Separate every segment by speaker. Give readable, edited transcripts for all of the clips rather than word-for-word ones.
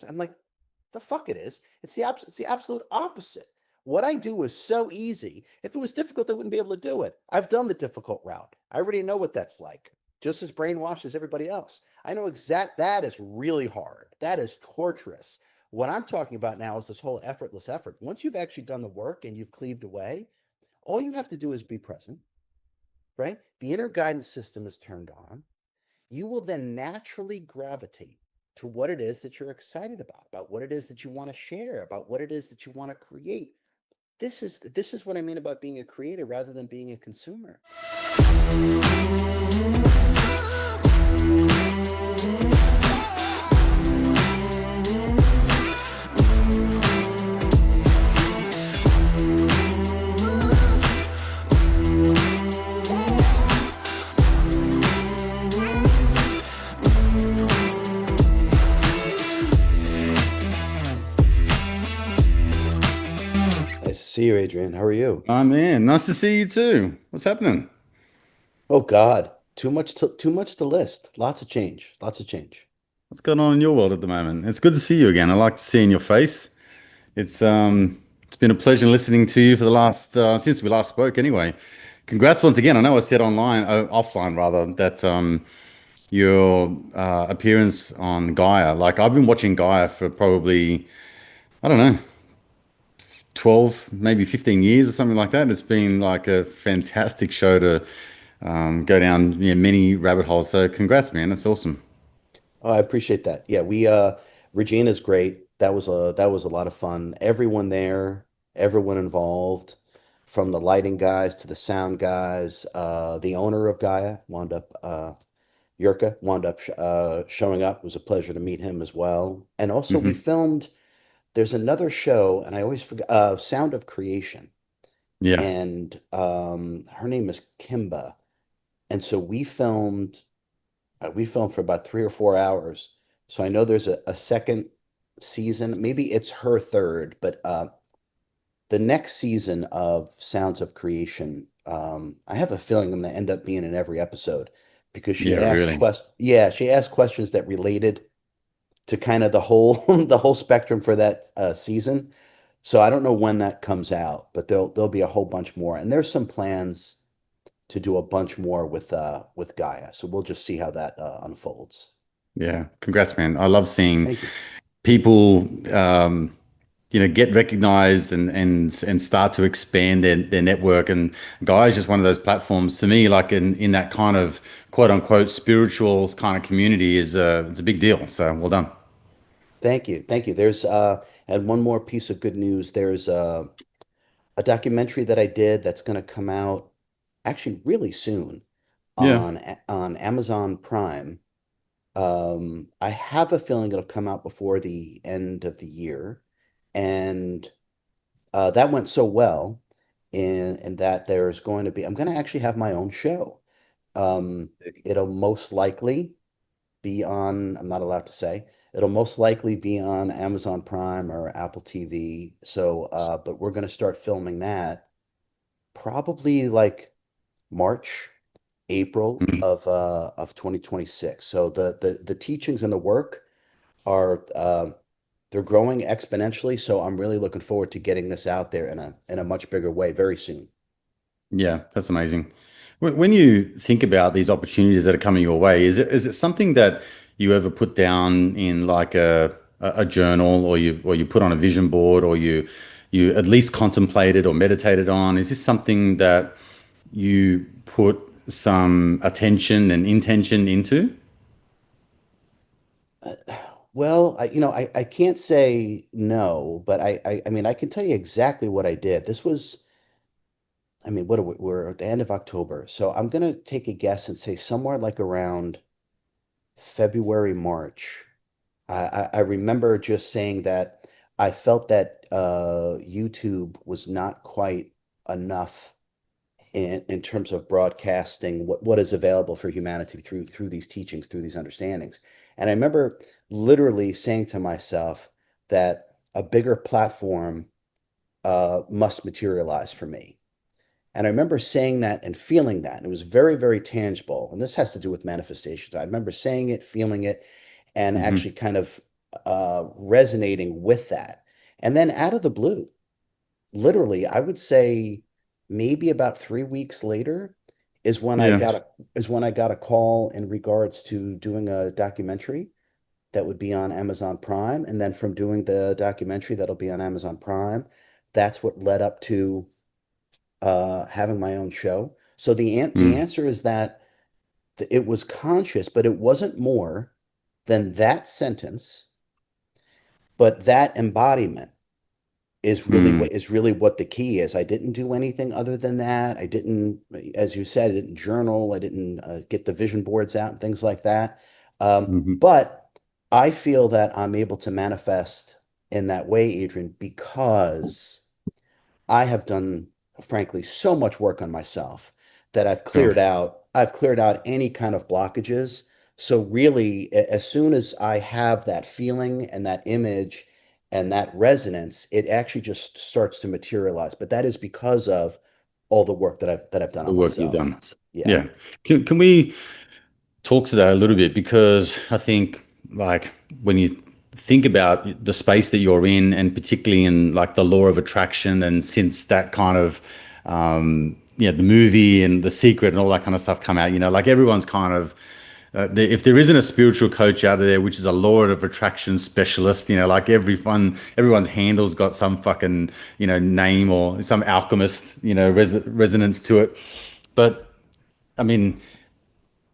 Speaker 1: I'm like, the fuck it is. It's the absolute opposite. What I do is so easy. If it was difficult, I wouldn't be able to do it. I've done the difficult route. I already know what that's like. Just as brainwashed as everybody else. I know that is really hard. That is torturous. What I'm talking about now is this whole effortless effort. Once you've actually done the work and you've cleaved away, all you have to do is be present, right? The inner guidance system is turned on. You will then naturally gravitate to what it is that you're excited about what it is that you want to share, about what it is that you want to create. This is what I mean about being a creator rather than being a consumer. Nice to see you, Adrian. How are you?
Speaker 2: Oh man, nice to see you too. What's happening?
Speaker 1: Oh God, too much to list. Lots of change. Lots of change.
Speaker 2: What's going on in your world at the moment? It's good to see you again. I like to see in your face. It's been a pleasure listening to you for the last since we last spoke anyway. Congrats once again. I know I said offline rather, that your appearance on Gaia. Like I've been watching Gaia for probably, I don't know, 12, maybe 15 years or something like that. It's been like a fantastic show to go down, many rabbit holes. So congrats, man. That's awesome.
Speaker 1: Oh, I appreciate that. Yeah, we Regina's great. That was a lot of fun. Everyone there, everyone involved, from the lighting guys to the sound guys. The owner of Gaia wound up Yurka wound up showing up. It was a pleasure to meet him as well. And also we
Speaker 2: Hmm.
Speaker 1: filmed, there's another show, and I always forget, Sound of Creation.
Speaker 2: Yeah.
Speaker 1: And her name is Kimba. And so we filmed for about 3 or 4 hours. So I know there's a second season. Maybe it's her third, but the next season of Sounds of Creation, I have a feeling I'm going to end up being in every episode because
Speaker 2: Yeah, really.
Speaker 1: she asked questions that related to kind of the whole the whole spectrum for that season. So I don't know when that comes out, but there'll be a whole bunch more, and there's some plans to do a bunch more with Gaia. So we'll just see how that unfolds.
Speaker 2: Yeah. Congrats, man. I love seeing
Speaker 1: Thank you.
Speaker 2: people get recognized and start to expand their network. And Gaia is just one of those platforms to me, like in that kind of quote unquote spiritual kind of community is it's a big deal. So well done.
Speaker 1: Thank you. Thank you. And one more piece of good news. There's a documentary that I did that's going to come out actually really soon
Speaker 2: Yeah.
Speaker 1: on Amazon Prime. I have a feeling it'll come out before the end of the year, and that went so well in that there's going to be. I'm going to actually have my own show. It'll most likely be on, I'm not allowed to say, it'll most likely be on Amazon Prime or Apple TV. So, but we're going to start filming that probably like March, April
Speaker 2: Mhm.
Speaker 1: of 2026. So the teachings and the work are they're growing exponentially. So I'm really looking forward to getting this out there in a much bigger way very soon.
Speaker 2: Yeah, that's amazing. When you think about these opportunities that are coming your way, is it something that you ever put down in like a journal, or you put on a vision board, or you at least contemplated or meditated on? Is this something that you put some attention and intention into?
Speaker 1: Uh, Well, I can't say no, but I mean, I can tell you exactly what I did. This was, I mean, we're at the end of October. So I'm gonna take a guess and say somewhere like around February, March. I remember just saying that I felt that YouTube was not quite enough in terms of broadcasting what is available for humanity through these teachings, through these understandings. And I remember literally saying to myself that a bigger platform must materialize for me. And I remember saying that and feeling that. And it was very, very tangible. And this has to do with manifestation. I remember saying it, feeling it, and
Speaker 2: Hmm.
Speaker 1: actually kind of resonating with that. And then out of the blue, literally, I would say maybe about 3 weeks later
Speaker 2: Yeah.
Speaker 1: is when I got a call in regards to doing a documentary that would be on Amazon Prime. And then from doing the documentary that'll be on Amazon Prime, that's what led up to having my own show. So the
Speaker 2: Mm,
Speaker 1: answer is that it was conscious, but it wasn't more than that sentence, but that embodiment
Speaker 2: mm,
Speaker 1: is really what the key is. I didn't do anything other than that. I didn't, as you said, I didn't journal. I didn't get the vision boards out and things like that.
Speaker 2: mhm.
Speaker 1: But I feel that I'm able to manifest in that way, Adrian, because I have done, frankly, so much work on myself that
Speaker 2: Sure.
Speaker 1: I've cleared out any kind of blockages. So really, as soon as I have that feeling and that image and that resonance, it actually just starts to materialize. But that is because of all the work that I've done
Speaker 2: The
Speaker 1: on
Speaker 2: work you've
Speaker 1: myself.
Speaker 2: done.
Speaker 1: Yeah.
Speaker 2: Yeah. Can we talk to that a little bit? Because I think, like, when you think about the space that you're in, and particularly in like the law of attraction, and since that kind of, yeah, the movie and The Secret and all that kind of stuff come out, like everyone's kind of, if there isn't a spiritual coach out there, which is a law of attraction specialist, like everyone's handle's got some fucking, name or some alchemist, resonance to it. But I mean,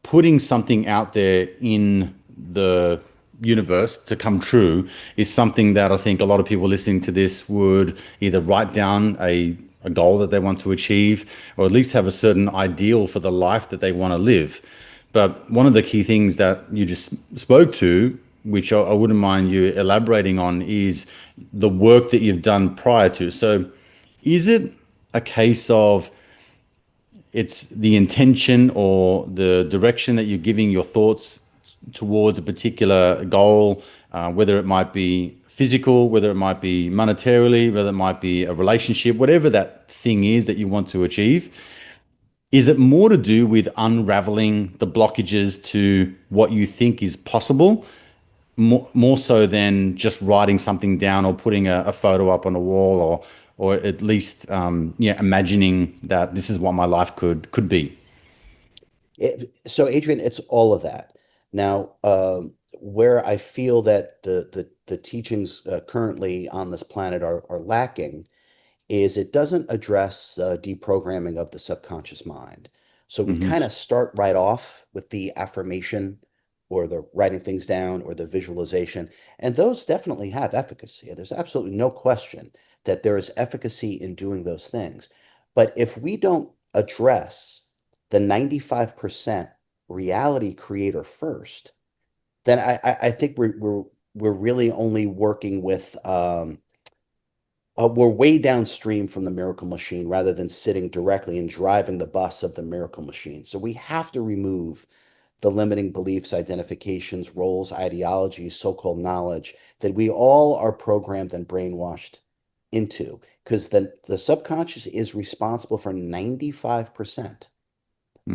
Speaker 2: putting something out there in the universe to come true is something that I think a lot of people listening to this would either write down a goal that they want to achieve, or at least have a certain ideal for the life that they want to live. But one of the key things that you just spoke to, which I wouldn't mind you elaborating on, is the work that you've done prior to. So, is it a case of it's the intention or the direction that you're giving your thoughts towards a particular goal, whether it might be physical, whether it might be monetarily, whether it might be a relationship, whatever that thing is that you want to achieve? Is it more to do with unraveling the blockages to what you think is possible, more so than just writing something down or putting a photo up on a wall, or at least yeah, imagining that this is what my life could be?
Speaker 1: So, Adrian, it's all of that. Now, where I feel that the teachings currently on this planet are lacking is it doesn't address deprogramming of the subconscious mind. So we
Speaker 2: Hmm.
Speaker 1: kind of start right off with the affirmation or the writing things down or the visualization, and those definitely have efficacy. There's absolutely no question that there is efficacy in doing those things. But if we don't address the 95% reality creator first, then I think we're really only working with we're way downstream from the miracle machine rather than sitting directly and driving the bus of the miracle machine. So we have to remove the limiting beliefs, identifications, roles, ideologies, so-called knowledge that we all are programmed and brainwashed into, because the subconscious is responsible for 95%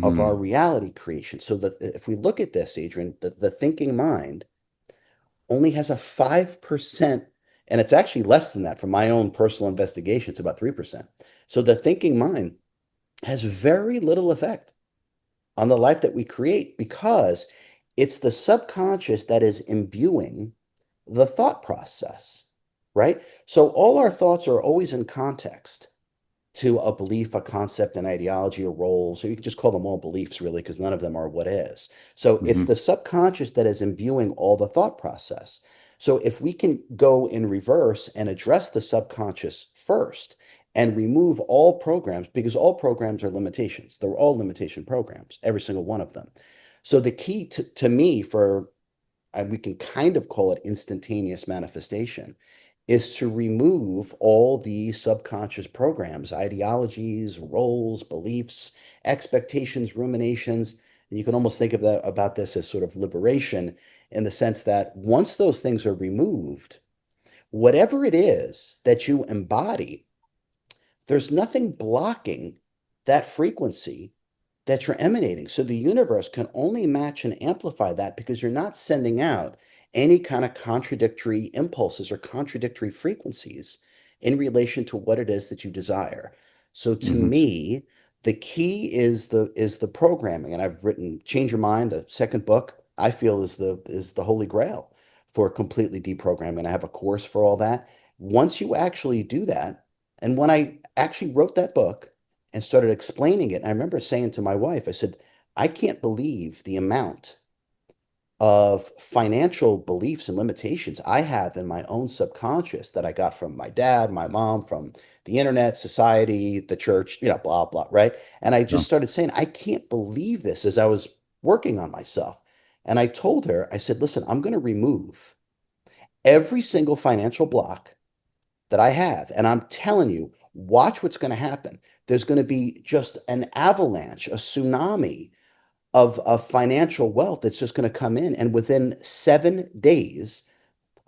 Speaker 1: of our
Speaker 2: Hmm.
Speaker 1: reality creation. So that if we look at this, Adrian, the thinking mind only has a 5%, and it's actually less than that from my own personal investigation. It's about 3%. So the thinking mind has very little effect on the life that we create because it's the subconscious that is imbuing the thought process, right? So all our thoughts are always in context to a belief, a concept, an ideology, a role. So you can just call them all beliefs, really, because none of them are what is. So it's
Speaker 2: Hmm.
Speaker 1: the subconscious that is imbuing all the thought process. So if we can go in reverse and address the subconscious first and remove all programs, because all programs are limitations, they're all limitation programs, every single one of them. So the key to me for, and we can kind of call it instantaneous manifestation, is to remove all the subconscious programs, ideologies, roles, beliefs, expectations, ruminations. And you can almost think of that about this as sort of liberation in the sense that once those things are removed, whatever it is that you embody, there's nothing blocking that frequency that you're emanating. So the universe can only match and amplify that because you're not sending out any kind of contradictory impulses or contradictory frequencies in relation to what it is that you desire. So to
Speaker 2: Hmm.
Speaker 1: me, the key is the programming. And I've written Change Your Mind, the second book, I feel is the holy grail for completely deprogramming. I have a course for all that. Once you actually do that, and when I actually wrote that book and started explaining it, I remember saying to my wife, I said, I can't believe the amount of financial beliefs and limitations I have in my own subconscious that I got from my dad, my mom, from the internet, society, the church, blah, blah, right? And I
Speaker 2: Yeah.
Speaker 1: just started saying, I can't believe this as I was working on myself. And I told her, I said, listen, I'm going to remove every single financial block that I have. And I'm telling you, watch what's going to happen. There's going to be just an avalanche, a tsunami of financial wealth that's just going to come in. And within 7 days,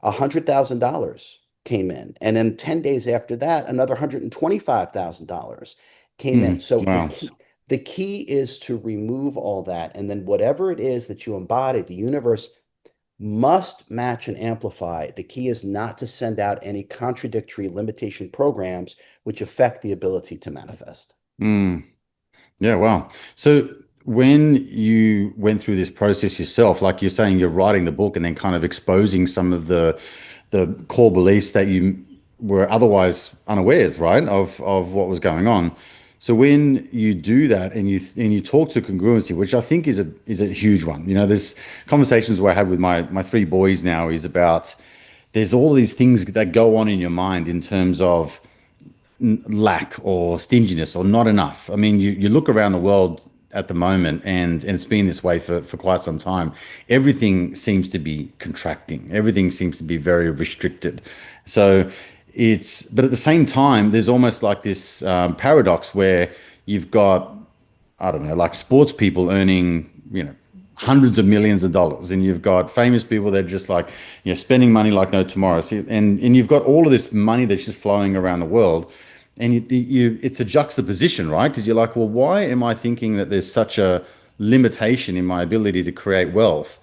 Speaker 1: $100,000 came in. And then 10 days after that, another $125,000 came in.
Speaker 2: Mm,
Speaker 1: So
Speaker 2: wow.
Speaker 1: the key is to remove all that. And then whatever it is that you embody, the universe must match and amplify. The key is not to send out any contradictory limitation programs which affect the ability to manifest.
Speaker 2: Mm. Yeah, wow. So when you went through this process yourself, like you're saying, you're writing the book and then kind of exposing some of the core beliefs that you were otherwise unawares, right, of what was going on. So when you do that and you talk to congruency, which I think is a huge one. You know, there's conversations where I have with my three boys now is about there's all these things that go on in your mind in terms of lack or stinginess or not enough. I mean, you look around the world at the moment, and it's been this way for quite some time. Everything seems to be contracting. Everything seems to be very restricted. So but at the same time, there's almost like this paradox where you've got I don't know, like sports people earning, hundreds of millions of dollars, and you've got famous people that are just like, spending money like no tomorrow. See, and you've got all of this money that's just flowing around the world, and it's a juxtaposition, right? Because you're like, well, why am I thinking that there's such a limitation in my ability to create wealth?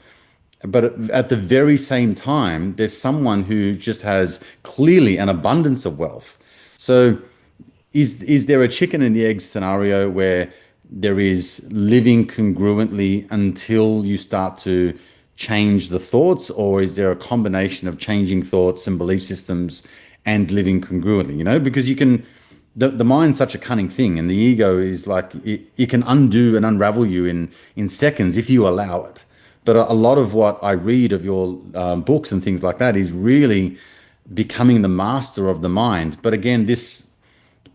Speaker 2: But at the very same time, there's someone who just has clearly an abundance of wealth. So is there a chicken and the egg scenario where there is living congruently until you start to change the thoughts, or is there a combination of changing thoughts and belief systems and living congruently? Because the mind's such a cunning thing, and the ego is like it can undo and unravel you in seconds if you allow it. But a lot of what I read of your books and things like that is really becoming the master of the mind. But again, this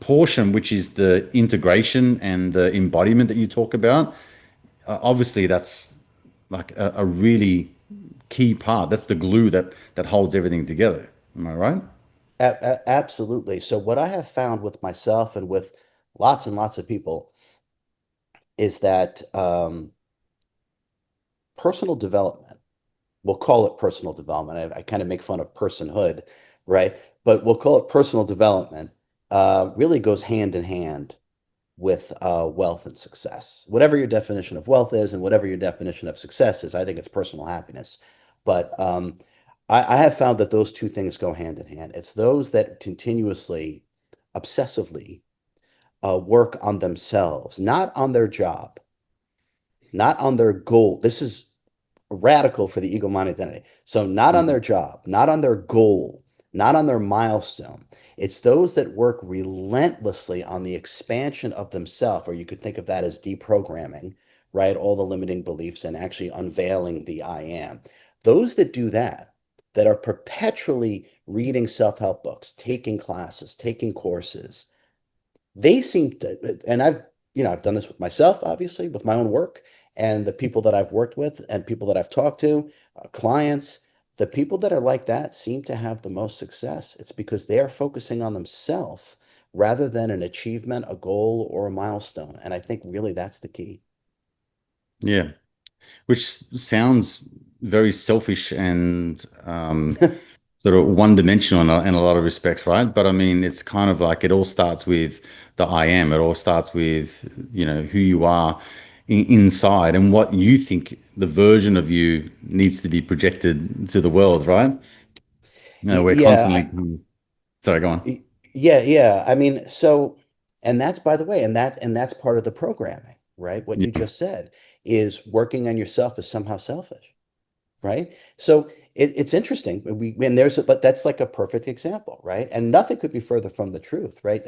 Speaker 2: portion, which is the integration and the embodiment that you talk about, obviously that's like a really key part. That's the glue that holds everything together. Am I right?
Speaker 1: Absolutely. So what I have found with myself and with lots and lots of people is that personal development, we'll call it personal development. I kind of make fun of personhood, right? But we'll call it personal development, really goes hand in hand with wealth and success. Whatever your definition of wealth is and whatever your definition of success is, I think it's personal happiness. But I have found that those two things go hand in hand. It's those that continuously, obsessively work on themselves, not on their job, not on their goal. This is radical for the ego mind identity. So, not on
Speaker 2: Mhm.
Speaker 1: their job, not on their goal, not on their milestone. It's those that work relentlessly on the expansion of themselves, or you could think of that as deprogramming, right? All the limiting beliefs and actually unveiling the I am. Those that do that, that are perpetually reading self help books, taking classes, taking courses, they seem to, and I've done this with myself, obviously, with my own work and the people that I've worked with and people that I've talked to, clients, the people that are like that seem to have the most success. It's because they are focusing on themselves rather than an achievement, a goal, or a milestone. And I think really that's the key.
Speaker 2: Yeah, which sounds very selfish and sort of one-dimensional in a lot of respects, right? But I mean, it's kind of like it all starts with the I am. It all starts with, who you are. inside and what you think the version of you needs to be projected to the world, right? We're
Speaker 1: Yeah,
Speaker 2: constantly, sorry, go on.
Speaker 1: yeah. I mean, so, and that's by the way, and that's part of the programming, right? What you
Speaker 2: Yeah.
Speaker 1: just said is working on yourself is somehow selfish, right? So it's interesting. And but that's like a perfect example, right? And nothing could be further from the truth, right?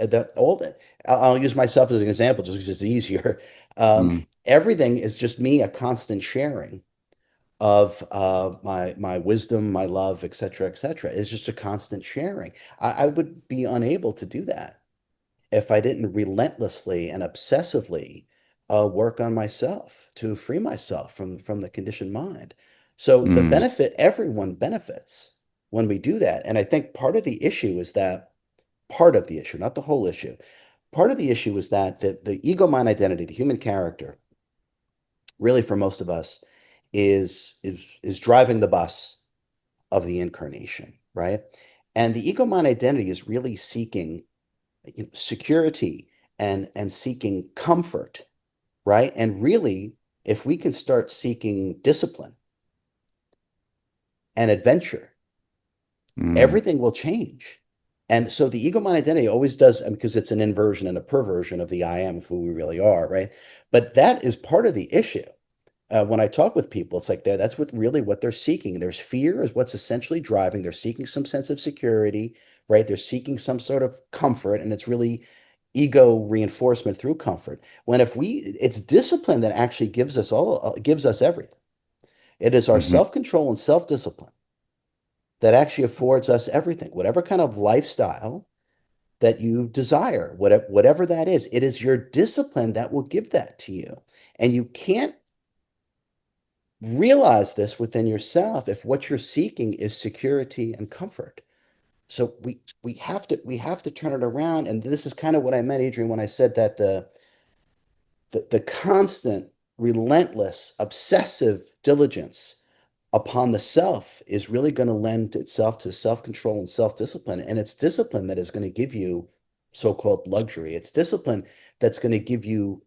Speaker 1: I'll use myself as an example just because it's easier.
Speaker 2: Mm,
Speaker 1: Everything is just me, a constant sharing of my wisdom, my love, et cetera, et cetera. It's just a constant sharing. I would be unable to do that if I didn't relentlessly and obsessively work on myself to free myself from the conditioned mind. So the
Speaker 2: mm,
Speaker 1: benefit, everyone benefits when we do that. And I think part of the issue is that part of the issue, not the whole issue, part of the issue is that the ego mind identity, the human character, really for most of us is driving the bus of the incarnation, right? And the ego mind identity is really seeking security and seeking comfort, right? And really, if we can start seeking discipline and adventure,
Speaker 2: mm.
Speaker 1: everything will change. And so the ego mind identity always does, because it's an inversion and a perversion of the I am of who we really are, right? But that is part of the issue. When I talk with people, it's like that's what they're seeking. There's fear is what's essentially driving. They're seeking some sense of security, right? They're seeking some sort of comfort, and it's really ego reinforcement through comfort. When if we, it's discipline that actually gives us everything. It is our
Speaker 2: Mhm.
Speaker 1: self-control and self-discipline that actually affords us everything, whatever kind of lifestyle that you desire, whatever that is. It is your discipline that will give that to you, and you can't realize this within yourself if what you're seeking is security and comfort. So we have to turn it around. And this is kind of what I meant, Adrian, when I said that the constant, relentless, obsessive diligence upon the self is really going to lend itself to self-control and self-discipline. And it's discipline that is going to give you so-called luxury. It's discipline that's going to give you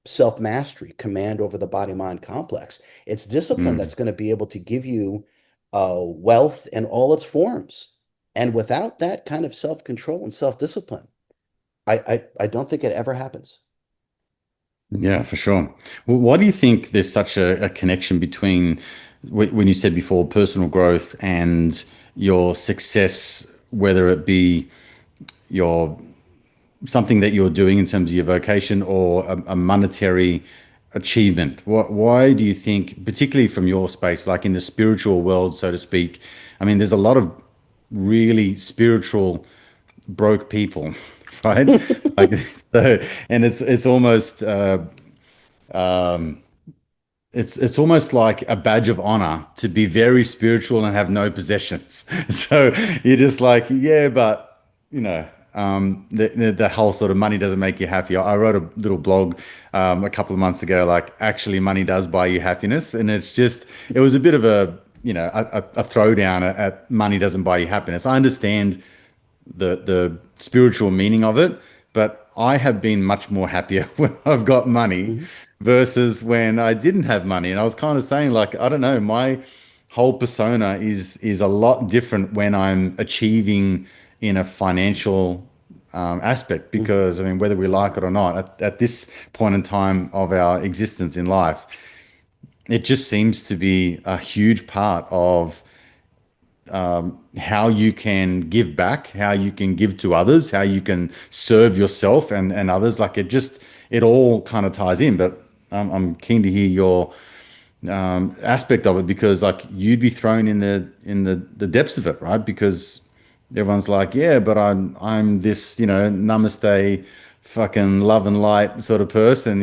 Speaker 1: self mastery, command over the body mind complex. It's discipline
Speaker 2: Mm.
Speaker 1: that's going to be able to give you wealth in all its forms. And without that kind of self control and self discipline, I don't think it ever happens.
Speaker 2: Yeah, for sure. Well, why do you think there's such a connection between when you said before personal growth and your success, whether it be your something that you're doing in terms of your vocation or a monetary achievement? Why do you think, particularly from your space, like in the spiritual world, so to speak? I mean, there's a lot of really spiritual broke people, right? Like, so, and it's almost it's almost like a badge of honor to be very spiritual and have no possessions. So you're just like, yeah, but you know, the whole sort of money doesn't make you happy. I wrote a little blog a couple of months ago, like actually money does buy you happiness, and it was a bit of a a throwdown at money doesn't buy you happiness. I understand the spiritual meaning of it, but I have been much more happier when I've got money
Speaker 1: Mhm,
Speaker 2: versus when I didn't have money. And I was kind of saying, like, I don't know, my whole persona is a lot different when I'm achieving in a financial aspect
Speaker 1: mhm,
Speaker 2: because I mean, whether we like it or not, at this point in time of our existence in life, it just seems to be a huge part of how you can give back, how you can give to others, how you can serve yourself and others. Like it all kind of ties in. But I'm keen to hear your aspect of it because like you'd be thrown in the depths of it, right? Because everyone's like, yeah, but I'm this, namaste, fucking love and light sort of person,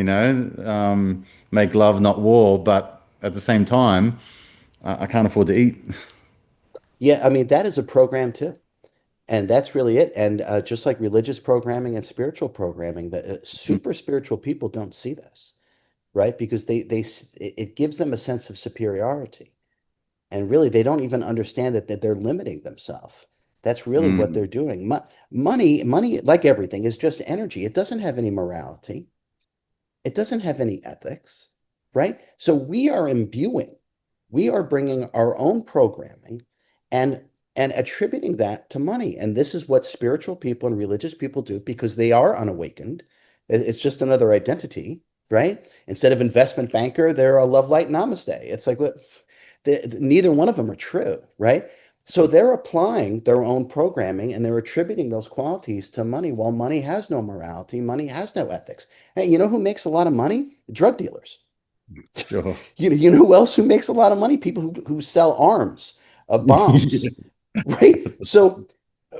Speaker 2: make love, not war. But at the same time, I can't afford to eat.
Speaker 1: yeah, I mean, that is a program too. And that's really it. And just like religious programming and spiritual programming, the super spiritual people don't see this, right? Because it gives them a sense of superiority. And really, they don't even understand that they're limiting themselves. That's really what
Speaker 2: Mm.
Speaker 1: they're doing. Money, like everything, is just energy. It doesn't have any morality. It doesn't have any ethics, right? So we are bringing our own programming and attributing that to money. And this is what spiritual people and religious people do because they are unawakened. It's just another identity, right? Instead of investment banker, they're a love light namaste. It's like what neither one of them are true, right? So they're applying their own programming and they're attributing those qualities to money. While money has no morality, money has no ethics. Hey, you know who makes a lot of money? Drug dealers.
Speaker 2: Sure.
Speaker 1: You know who else who makes a lot of money? People who sell arms,
Speaker 2: Yeah.
Speaker 1: bombs, right? So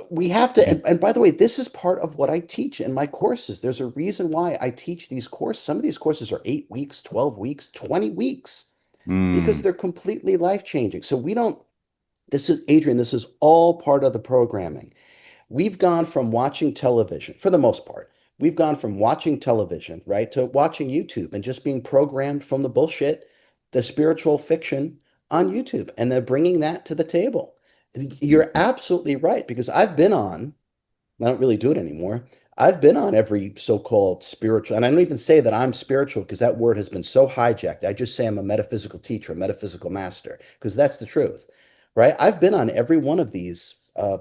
Speaker 1: we have to, and by the way, this is part of what I teach in my courses. There's a reason why I teach these courses. Some of these courses are 8 weeks, 12 weeks, 20 weeks, because
Speaker 2: Mm.
Speaker 1: they're completely life changing. So we don't, this is Adrian, this is all part of the programming. We've gone from watching television, for the most part, we've gone from watching television, right, to watching YouTube and just being programmed from the bullshit, the spiritual fiction on YouTube. And they're bringing that to the table. You're absolutely right, because I've been on, I don't really do it anymore. I've been on every so-called spiritual, and I don't even say that I'm spiritual because that word has been so hijacked. I just say I'm a metaphysical teacher, a metaphysical master, because that's the truth, right? I've been on every one of these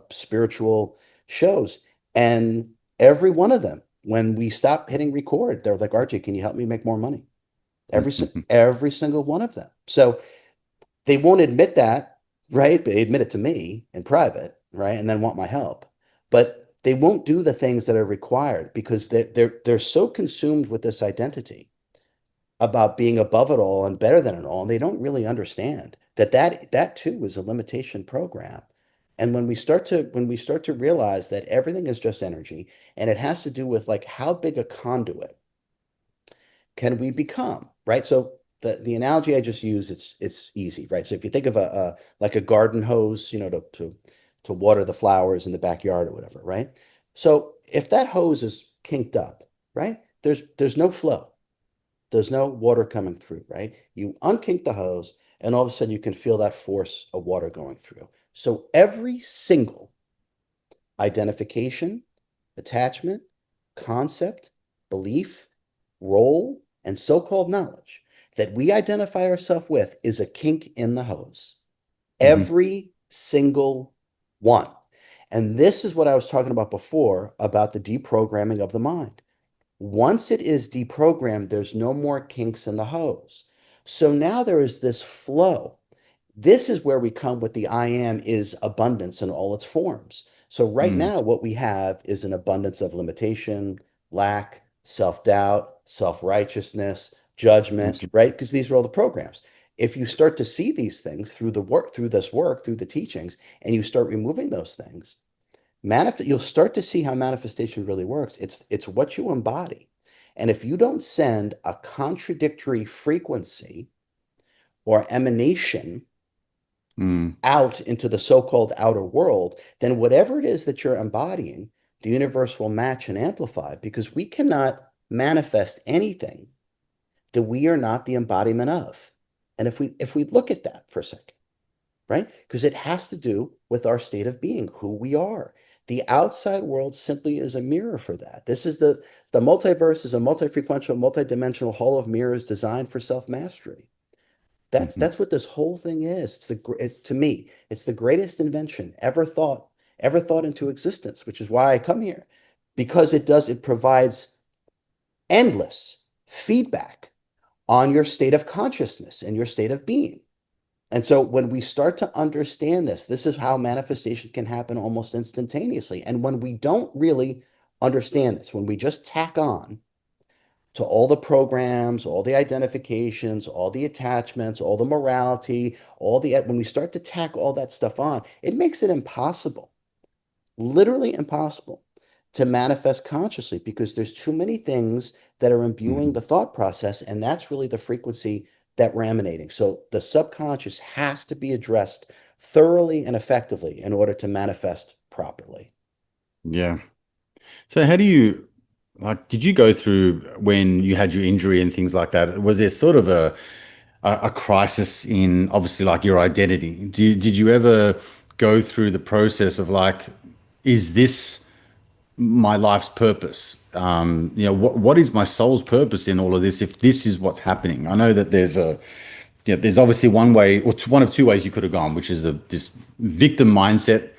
Speaker 1: spiritual shows, and every one of them, when we stop hitting record, they're like, RJ, can you help me make more money? Every single one of them. So they won't admit that, right? They admit it to me in private, right? And then want my help. But they won't do the things that are required because they're so consumed with this identity about being above it all and better than it all, and they don't really understand that that too is a limitation program. And when we start to realize that everything is just energy, and it has to do with like how big a conduit can we become, right? So the analogy I just used, it's easy, right? So if you think of a like a garden hose, you know, to water the flowers in the backyard or whatever, right? So if that hose is kinked up, right? There's no flow. There's no water coming through, right? You unkink the hose, and all of a sudden you can feel that force of water going through. So every single identification, attachment, concept, belief, role, and so-called knowledge that we identify ourselves with is a kink in the hose.
Speaker 2: Mhm.
Speaker 1: Every single one. And this is what I was talking about before about the deprogramming of the mind. Once it is deprogrammed, there's no more kinks in the hose. So now there is this flow. This is where we come with the I am is abundance in all its forms. So right
Speaker 2: Mm.
Speaker 1: now, what we have is an abundance of limitation, lack, self-doubt, self-righteousness, judgment,
Speaker 2: Absolutely.
Speaker 1: right? Because these are all the programs. If you start to see these things through the work, through this work, through the teachings, and you start removing those things, you'll start to see how manifestation really works. It's what you embody. And if you don't send a contradictory frequency or emanation
Speaker 2: Mm.
Speaker 1: out into the so-called outer world, then whatever it is that you're embodying, the universe will match and amplify because we cannot manifest anything that we are not the embodiment of. And if we look at that for a second, right? Because it has to do with our state of being, who we are. The outside world simply is a mirror for that. This is the multiverse is a multi-frequential, multi-dimensional hall of mirrors designed for self-mastery. That's
Speaker 2: Mhm.
Speaker 1: that's what this whole thing is. To me, it's the greatest invention ever thought into existence, which is why I come here. Because it provides endless feedback on your state of consciousness and your state of being. And so when we start to understand this, this is how manifestation can happen almost instantaneously. And when we don't really understand this, when we just tack on to all the programs, all the identifications, all the attachments, all the morality, when we start to tack all that stuff on, it makes it impossible, literally impossible to manifest consciously because there's too many things that are imbuing
Speaker 2: Mhm.
Speaker 1: the thought process, and that's really the frequency that we're emanating. So the subconscious has to be addressed thoroughly and effectively in order to manifest properly.
Speaker 2: Yeah. So how do you like did you go through when you had your injury and things like that? Was there sort of a crisis in obviously like your identity? Did you ever go through the process of like, is this my life's purpose. What is my soul's purpose in all of this? If this is what's happening, I know that there's obviously one way, or one of two ways you could have gone, which is this victim mindset,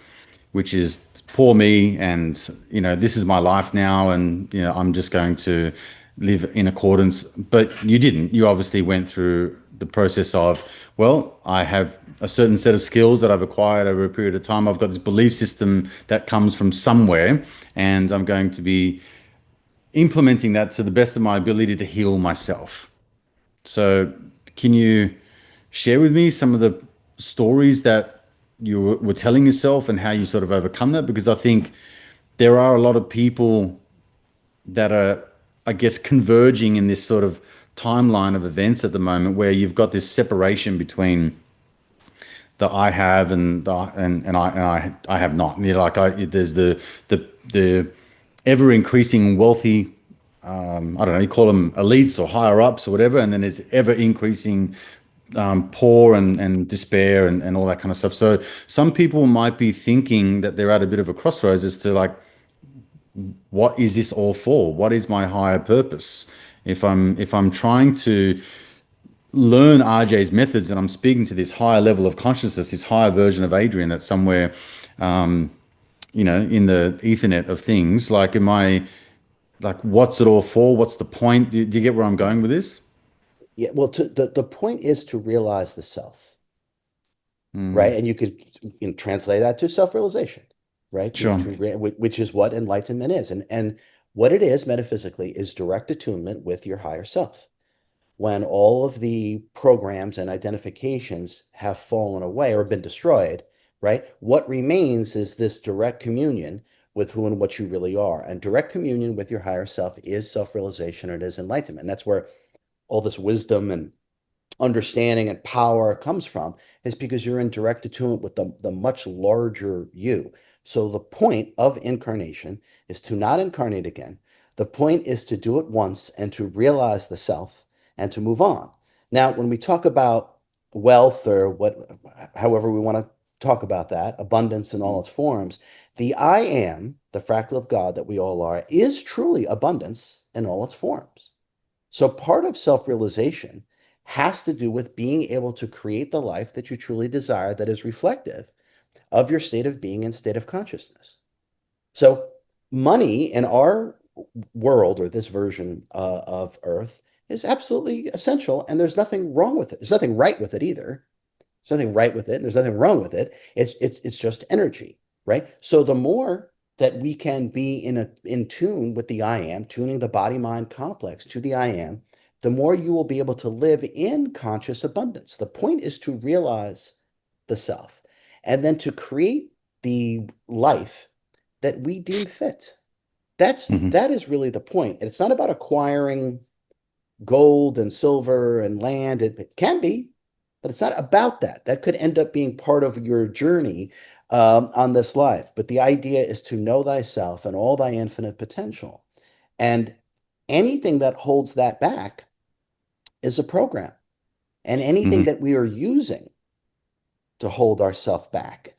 Speaker 2: which is poor me, and this is my life now, and I'm just going to live in accordance. But you didn't. You obviously went through the process of, well, I have a certain set of skills that I've acquired over a period of time. I've got this belief system that comes from somewhere, and I'm going to be implementing that to the best of my ability to heal myself. So, can you share with me some of the stories that you were telling yourself and how you sort of overcome that? Because I think there are a lot of people that are, I guess, converging in this sort of timeline of events at the moment where you've got this separation between the I have and I have not. There's the ever increasing wealthy, I don't know, you call them elites or higher ups or whatever, and then there's ever increasing poor and despair and all that kind of stuff. So some people might be thinking that they're at a bit of a crossroads as to like, what is this all for? What is my higher purpose? If I'm trying to learn RJ's methods and I'm speaking to this higher level of consciousness, this higher version of Adrian that's somewhere, in the ethernet of things, like, am I like, what's it all for? What's the point? Do you get where I'm going with this?
Speaker 1: Yeah, well, the point is to realize the self, right?
Speaker 2: Mm,
Speaker 1: And you could translate that to self-realization, right?
Speaker 2: sure.
Speaker 1: Which is what enlightenment is. And what it is metaphysically is direct attunement with your higher self. When all of the programs and identifications have fallen away or been destroyed, right? What remains is this direct communion with who and what you really are. And direct communion with your higher self is self-realization, it is enlightenment. And that's where all this wisdom and understanding and power comes from, is because you're in direct attunement with the much larger you. So the point of incarnation is to not incarnate again. The point is to do it once and to realize the self and to move on. Now, when we talk about wealth or however we want to talk about that, abundance in all its forms, the I am, the fractal of God that we all are, is truly abundance in all its forms. So part of self-realization has to do with being able to create the life that you truly desire that is reflective of your state of being and state of consciousness. So money in our world or this version of Earth is absolutely essential, and there's nothing wrong with it. There's nothing right with it either. There's nothing right with it, and there's nothing wrong with it. It's just energy, right? So the more that we can be in tune with the I am, tuning the body mind complex to the I am, the more you will be able to live in conscious abundance. The point is to realize the self and then to create the life that we deem fit.
Speaker 2: Hmm.
Speaker 1: That is really the point. And it's not about acquiring gold and silver and land. It can be, but it's not about that. That could end up being part of your journey on this life. But the idea is to know thyself and all thy infinite potential. And anything that holds that back is a program. And anything
Speaker 2: Hmm.
Speaker 1: that we are using to hold ourselves back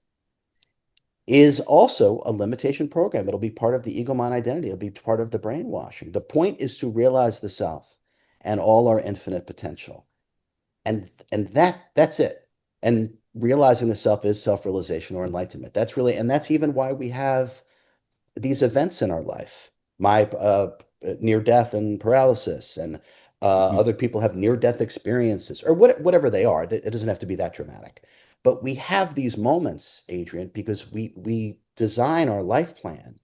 Speaker 1: is also a limitation program. It'll be part of the ego mind identity. It'll be part of the brainwashing. The point is to realize the self and all our infinite potential. And that's it. And realizing the self is self-realization or enlightenment. That's really, and that's even why we have these events in our life. My near death and paralysis, and other people have near death experiences, or whatever they are. It doesn't have to be that dramatic. But we have these moments, Adrian, because we design our life plan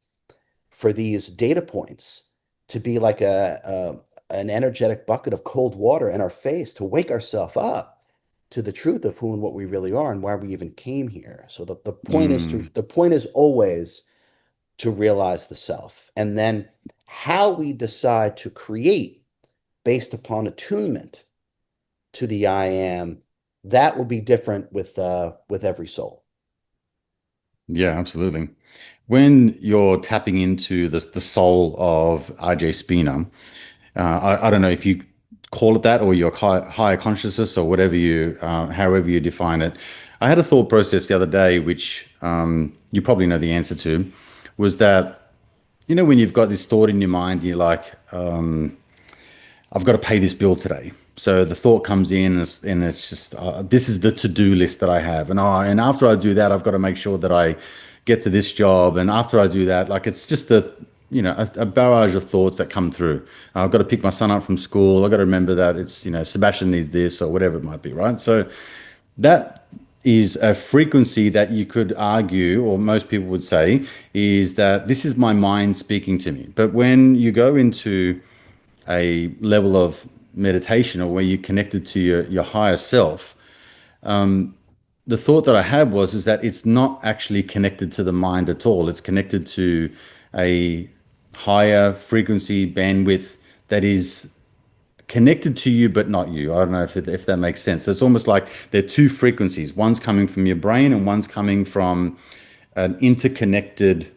Speaker 1: for these data points to be like an energetic bucket of cold water in our face to wake ourselves up to the truth of who and what we really are and why we even came here. So
Speaker 2: Mm.
Speaker 1: the point is always to realize the self. And then how we decide to create based upon attunement to the I am, that will be different with every soul.
Speaker 2: Yeah, absolutely. When you're tapping into the soul of RJ Spina, I don't know if you call it that or your higher consciousness or whatever however you define it. I had a thought process the other day, which you probably know the answer to, was that You know, when you've got this thought in your mind, you're like, I've got to pay this bill today. So the thought comes in, and it's just this is the to-do list that I have, and after I do that, I've got to make sure that I get to this job, and after I do that, like it's just a barrage of thoughts that come through. I've got to pick my son up from school. I've got to remember that it's Sebastian needs this or whatever it might be, right? So that is a frequency that you could argue, or most people would say, is that this is my mind speaking to me. But when you go into a level of meditation or where you're connected to your higher self, the thought that I had was is that it's not actually connected to the mind at all. It's connected to a higher frequency bandwidth that is connected to you but not you. I don't know if that makes sense. So it's almost like there are two frequencies. One's coming from your brain and one's coming from an interconnected,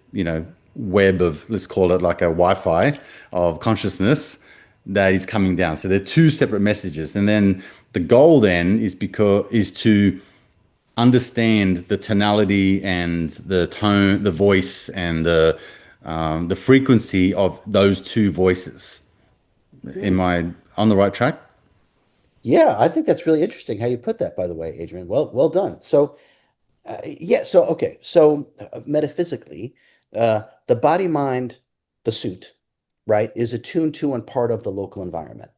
Speaker 2: web of, let's call it like a Wi-Fi of consciousness that is coming down. So they're two separate messages. And then the goal then is to understand the tonality and the tone, the voice, and the frequency of those two voices.
Speaker 1: Hmm.
Speaker 2: Am I on the right track?
Speaker 1: Yeah, I think that's really interesting how you put that, by the way, Adrian. Well done. So, yeah, so okay, so metaphysically, the body mind, the suit, right, is attuned to and part of the local environment,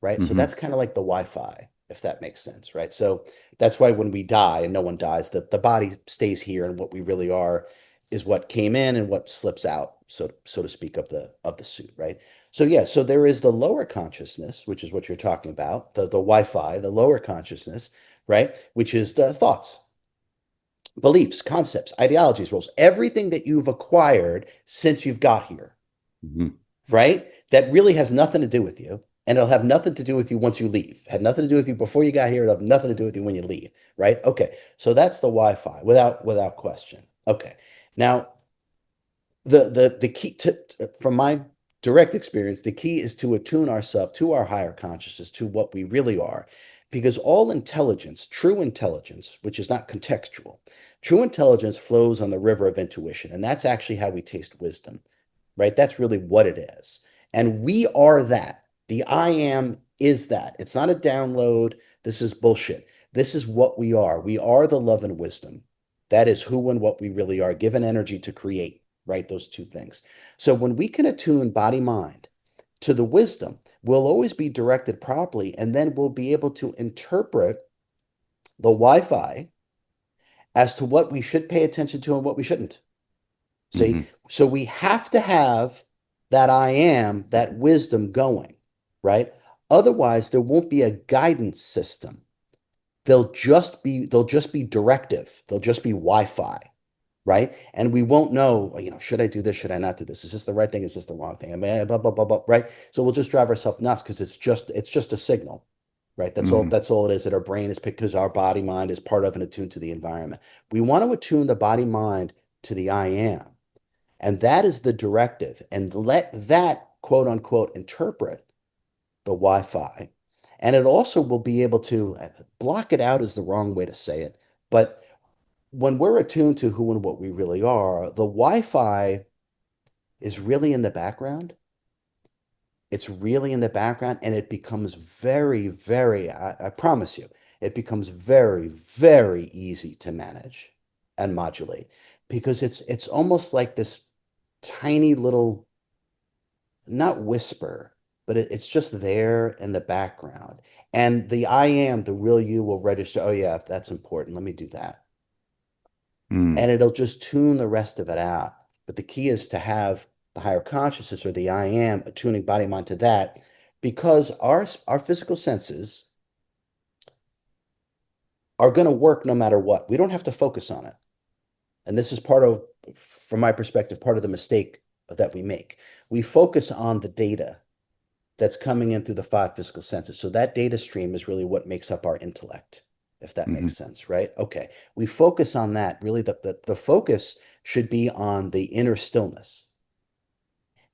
Speaker 1: right? So
Speaker 2: Hmm.
Speaker 1: that's kind of like the Wi-Fi, if that makes sense, right? So that's why when we die and no one dies, the body stays here, and what we really are is what came in and what slips out, so to speak, of the suit, right? So yeah, so there is the lower consciousness, which is what you're talking about, the Wi-Fi, the lower consciousness, right, which is the thoughts, beliefs, concepts, ideologies, roles, everything that you've acquired since you've got here,
Speaker 2: Hmm.
Speaker 1: right? That really has nothing to do with you. And it'll have nothing to do with you once you leave. Had nothing to do with you before you got here. It'll have nothing to do with you when you leave, right? Okay. So that's the Wi-Fi without question. Okay. Now, the key to from my direct experience, the key is to attune ourselves to our higher consciousness, to what we really are, because all intelligence, true intelligence, which is not contextual, true intelligence flows on the river of intuition, and that's actually how we taste wisdom, right? That's really what it is. And we are that. The I am is that. It's not a download. This is bullshit. This is what we are. We are the love and wisdom. That is who and what we really are, given energy to create, right? Those two things. So when we can attune body mind to the wisdom, we'll always be directed properly, and then we'll be able to interpret the Wi-Fi as to what we should pay attention to and what we shouldn't. See,
Speaker 2: Hmm.
Speaker 1: so we have to have that I am, that wisdom going, right? Otherwise, there won't be a guidance system. They'll just be directive. They'll just be Wi-Fi, right? And we won't know, should I do this? Should I not do this? Is this the right thing? Is this the wrong thing? I mean, blah, blah, blah, blah, right? So we'll just drive ourselves nuts because it's just a signal, right? That's all
Speaker 2: Hmm.
Speaker 1: that's all it is that our brain is because our body mind is part of and attuned to the environment. We want to attune the body mind to the I am. And that is the directive. And let that quote unquote interpret the Wi Fi. And it also will be able to block it out, is the wrong way to say it. But when we're attuned to who and what we really are, the Wi Fi is really in the background. It's really in the background, and it becomes very, very, I promise you, it becomes very, very easy to manage and modulate, because it's almost like this tiny little, not whisper, but it's just there in the background. And the I am, the real you, will register, oh yeah, that's important. Let me do that.
Speaker 2: Hmm.
Speaker 1: And it'll just tune the rest of it out. But the key is to have the higher consciousness, or the I am, attuning body mind to that, because our physical senses are going to work no matter what. We don't have to focus on it. And this is part of, from my perspective, part of the mistake that we make. We focus on the data that's coming in through the five physical senses. So that data stream is really what makes up our intellect, if that
Speaker 2: Hmm.
Speaker 1: makes sense, right? Okay. We focus on that. Really, the focus should be on the inner stillness.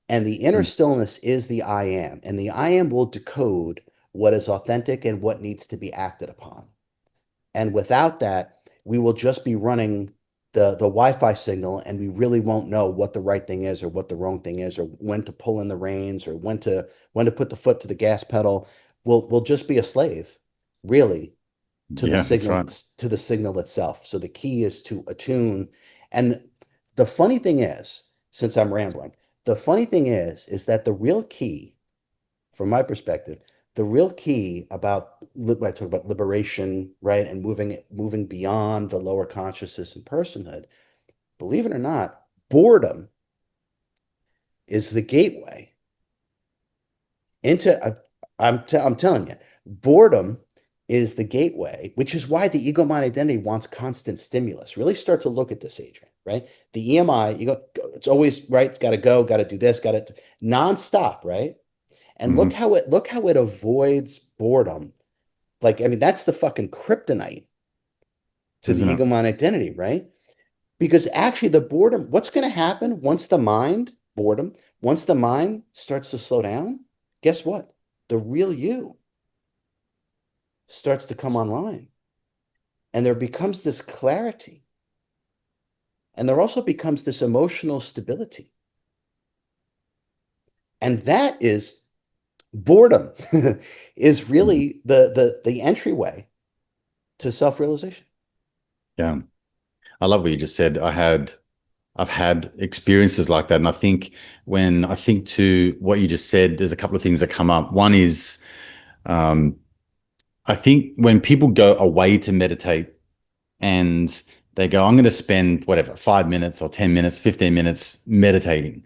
Speaker 1: And the inner stillness is the I am. And the I am will decode what is authentic and what needs to be acted upon. And without that, we will just be running the Wi-Fi signal, and we really won't know what the right thing is or what the wrong thing is, or when to pull in the reins, or when to put the foot to the gas pedal. We'll just be a slave, really,
Speaker 2: Yeah, that's right.
Speaker 1: to the signal itself. So the key is to attune. And the funny thing is, since I'm rambling, the funny thing is that the real key, from my perspective, the real key about when I talk about liberation, right, and moving beyond the lower consciousness and personhood, believe it or not, boredom is the gateway into. I'm telling you, boredom is the gateway, which is why the ego mind identity wants constant stimulus. Really start to look at this, Adrian, right? The EMI, it's always right. It's got to go, got to do this, got to nonstop, right? And
Speaker 2: Hmm.
Speaker 1: look how it avoids boredom. Like, I mean, that's the fucking kryptonite to the
Speaker 2: Isn't it?
Speaker 1: ego mind identity, right? Because actually, the boredom, what's going to happen once the mind, boredom, once the mind starts to slow down? Guess what? The real you starts to come online. And there becomes this clarity. And there also becomes this emotional stability. And that is boredom, is
Speaker 2: Mhm.
Speaker 1: really the entryway to self-realization.
Speaker 2: Yeah. I love what you just said. I've had experiences like that. And I think when I think to what you just said, there's a couple of things that come up. One is um, I think when people go away to meditate and they go, I'm going to spend whatever, 5 minutes or 10 minutes, 15 minutes meditating.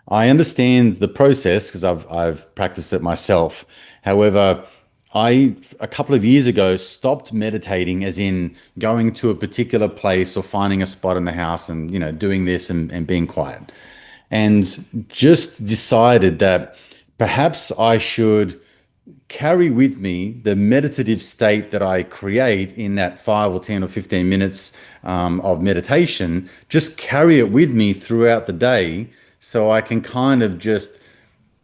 Speaker 2: I understand the process because I've practiced it myself. However, I a couple of years ago stopped meditating, as in going to a particular place or finding a spot in the house and doing this and being quiet, and just decided that perhaps I should carry with me the meditative state that I create in that 5 or 10 or 15 minutes of meditation, just carry it with me throughout the day so I can kind of just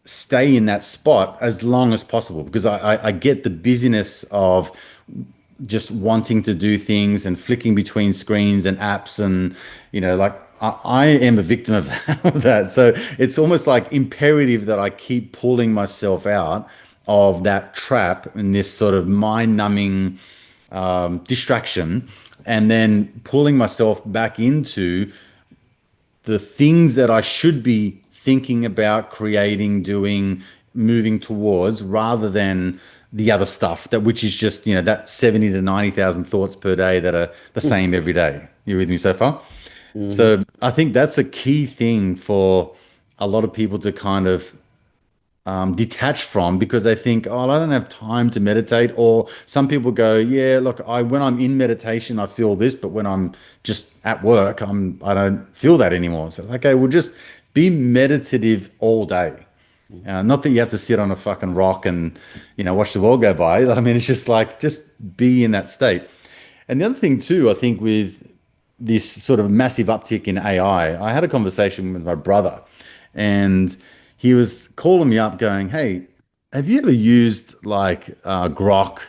Speaker 2: stay in that spot as long as possible because I get the busyness of just wanting to do things and flicking between screens and apps and like I am a victim of that. So it's almost like imperative that I keep pulling myself out of that trap and this sort of mind-numbing distraction, and then pulling myself back into the things that I should be thinking about, creating, doing, moving towards, rather than the other stuff that which is just, that 70 to 90,000 thoughts per day that are the same every day. You with me so far?
Speaker 1: Mm-hmm.
Speaker 2: So I think that's a key thing for a lot of people to kind of detached from because they think, oh, I don't have time to meditate. Or some people go, yeah, look, I when I'm in meditation, I feel this, but when I'm just at work, I don't feel that anymore. So okay, well, just be meditative all day. Not that you have to sit on a fucking rock and watch the world go by. I mean, it's just like just be in that state. And the other thing too, I think with this sort of massive uptick in AI, I had a conversation with my brother, and he was calling me up, going, "Hey, have you ever used like Grok,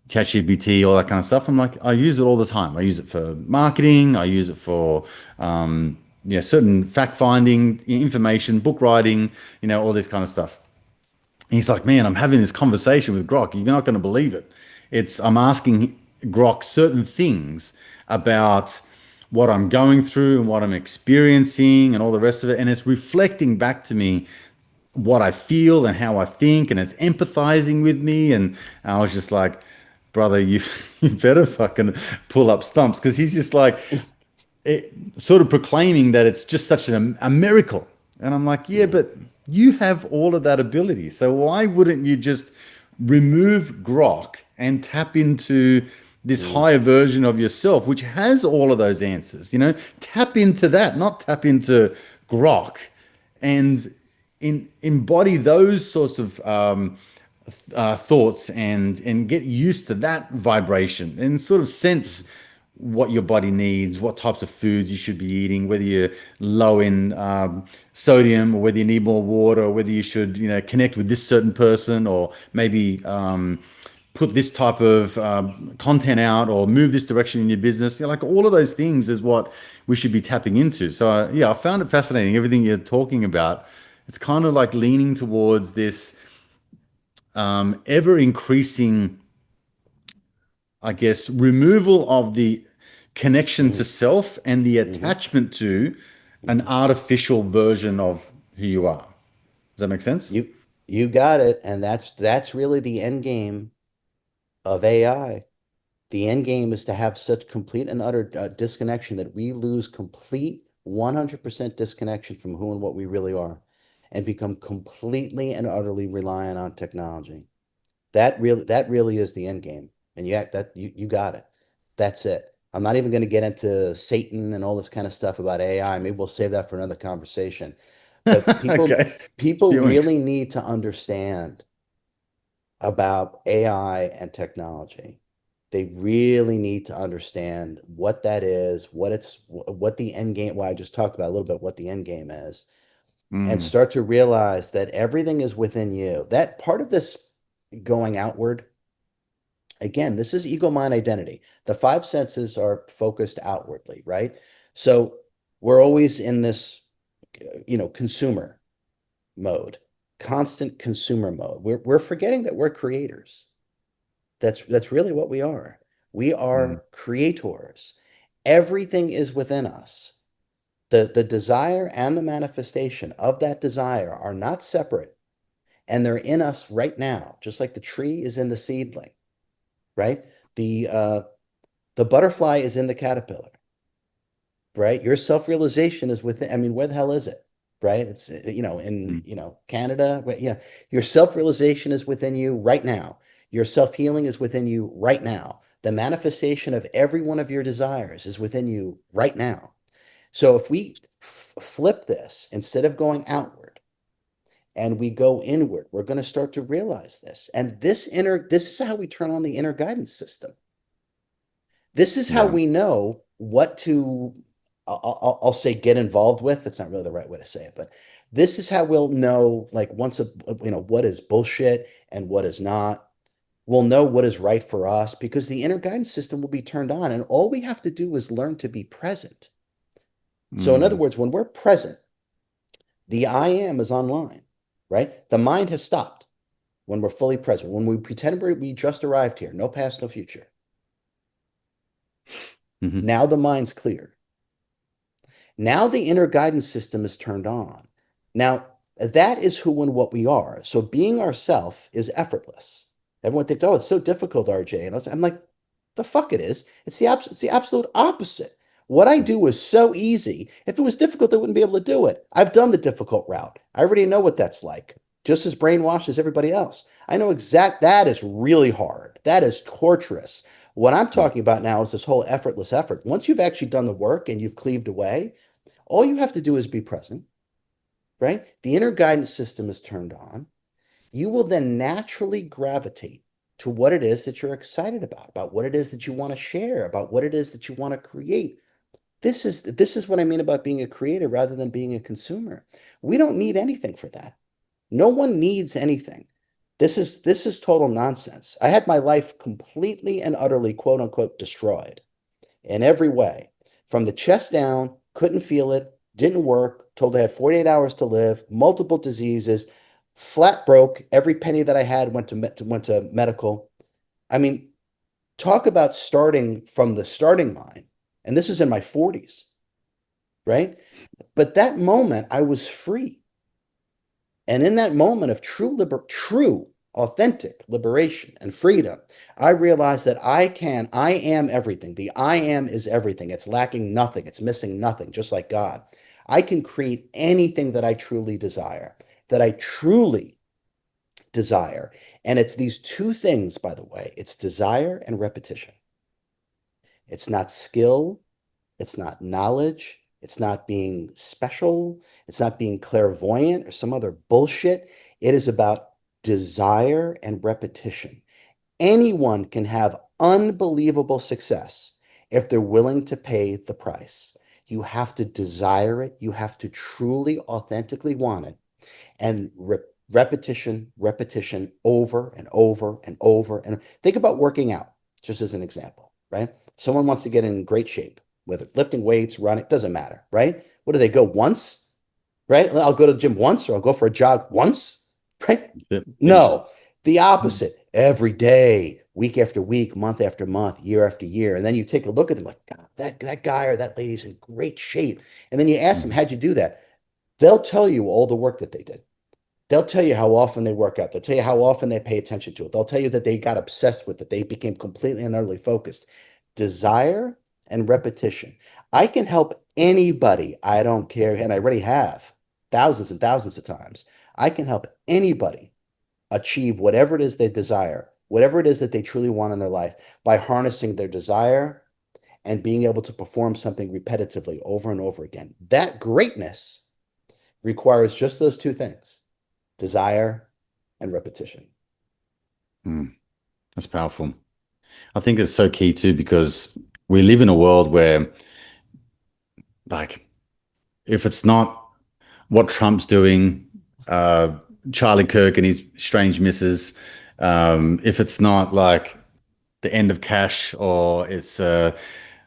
Speaker 2: ChatGPT, all that kind of stuff?" I'm like, "I use it all the time. I use it for marketing. I use it for certain fact finding, information, book writing, all this kind of stuff." He's like, man, I'm having this conversation with Grok. You're not going to believe it. I'm asking Grok certain things about what I'm going through and what I'm experiencing and all the rest of it. And it's reflecting back to me what I feel and how I think, and it's empathizing with me. And I was just like, brother, you, you better fucking pull up stumps because he's just like, sort of proclaiming that it's just such a miracle. And I'm like, yeah, but you have all of that ability. So why wouldn't you just remove Grok and tap into this
Speaker 1: Mm-hmm.
Speaker 2: higher version of yourself, which has all of those answers? Tap into that, not tap into Grok, and embody those sorts of thoughts and get used to that vibration and sort of sense what your body needs, what types of foods you should be eating, whether you're low in sodium or whether you need more water, or whether you should, connect with this certain person or maybe put this type of content out or move this direction in your business. Like all of those things is what we should be tapping into. So yeah, I found it fascinating. Everything you're talking about, it's kind of like leaning towards this ever increasing, I guess, removal of the connection to
Speaker 1: Hmm.
Speaker 2: self and the
Speaker 1: Hmm.
Speaker 2: attachment to an
Speaker 1: Hmm.
Speaker 2: artificial version of who you are. Does that make sense?
Speaker 1: You you got it, and that's really the end game of AI. The end game is to have such complete and utter disconnection that we lose complete 100% disconnection from who and what we really are and become completely and utterly reliant on technology. That really is the end game. And you got it. That's it. I'm not even going to get into Satan and all this kind of stuff about AI. Maybe we'll save that for another conversation. But people
Speaker 2: Okay.
Speaker 1: people
Speaker 2: Spewing.
Speaker 1: really need to understand about AI and technology. They really need to understand what that is, what the end game, well, I just talked about a little bit what the end game is, and
Speaker 2: Mm,
Speaker 1: start to realize that everything is within you. That part of this going outward, again, this is ego, mind, identity. The five senses are focused outwardly, right? So we're always in this, consumer mode, constant consumer mode. We're forgetting that we're creators. That's really what we are. We
Speaker 2: mm,
Speaker 1: are creators. Everything is within us. The desire and the manifestation of that desire are not separate, and they're in us right now, just like the tree is in the seedling, right? The uh, the butterfly is in the caterpillar, right? Your self-realization is within, I mean, where the hell is it? Right? It's, in,
Speaker 2: mm,
Speaker 1: Canada, but your self-realization is within you right now. Your self-healing is within you right now. The manifestation of every one of your desires is within you right now. So if we flip this instead of going outward and we go inward, we're going to start to realize this. And this is how we turn on the inner guidance system. This is how
Speaker 2: yeah.
Speaker 1: we know what to, I'll say, get involved with. That's not really the right way to say it, but this is how we'll know, like, what is bullshit and what is not. We'll know what is right for us because the inner guidance system will be turned on. And all we have to do is learn to be present. So, in other
Speaker 2: Mm,
Speaker 1: words, when we're present, the I am is online, right? The mind has stopped when we're fully present. When we pretend we just arrived here, no past, no future.
Speaker 2: mhm,
Speaker 1: Now the mind's clear. Now the inner guidance system is turned on. Now, that is who and what we are. So being ourself is effortless. Everyone thinks, oh, it's so difficult, RJ. And I'm like, the fuck it is. It's the absolute opposite. What I do is so easy. If it was difficult, I wouldn't be able to do it. I've done the difficult route. I already know what that's like. Just as brainwashed as everybody else. I know that is really hard. That is torturous. What I'm
Speaker 2: mm,
Speaker 1: talking about now is this whole effortless effort. Once you've actually done the work and you've cleaved away, all you have to do is be present, right? The inner guidance system is turned on. You will then naturally gravitate to what it is that you're excited about what it is that you want to share, about what it is that you want to create. This is what I mean about being a creator rather than being a consumer. We don't need anything for that. No one needs anything. This is total nonsense. I had my life completely and utterly, quote unquote, destroyed in every way. From the chest down, couldn't feel it, didn't work, told I had 48 hours to live, multiple diseases, flat broke. Every penny that I had went to medical. I mean, talk about starting from the starting line. And this is in my 40s, right? But that moment, I was free. And in that moment of true, authentic liberation and freedom, I realized that I am everything. The I am is everything. It's lacking nothing. It's missing nothing, just like God. I can create anything that I truly desire, that I truly desire. And it's these two things, by the way, it's desire and repetition. It's not skill, it's not knowledge. It's not being special. It's not being clairvoyant or some other bullshit. It is about desire and repetition. Anyone can have unbelievable success if they're willing to pay the price. You have to desire it. You have to truly, authentically want it. And repetition, repetition over and over and over. And think about working out, just as an example, right? Someone wants to get in great shape, whether lifting weights, running, doesn't matter, right? What do they go once, right? I'll go to the gym once or I'll go for a jog once, right?
Speaker 2: Yep. It's just
Speaker 1: No, the opposite. Every day, week after week, month after month, year after year. And then you take a look at them like, God, that guy or that lady's in great shape. And then you ask them,
Speaker 2: Mhm.
Speaker 1: how'd you do that? They'll tell you all the work that they did. They'll tell you how often they work out. They'll tell you how often they pay attention to it. They'll tell you that they got obsessed with it. They became completely and utterly focused. Desire and repetition. I can help anybody. I don't care. And I already have thousands and thousands of times. I can help anybody achieve whatever it is they desire, whatever it is that they truly want in their life by harnessing their desire and being able to perform something repetitively over and over again. That greatness requires just those two things: desire and repetition.
Speaker 2: mm, that's powerful. I think it's so key too because we live in a world where, like, if it's not what Trump's doing, uh, Charlie Kirk and his strange misses, if it's not like the end of cash or it's the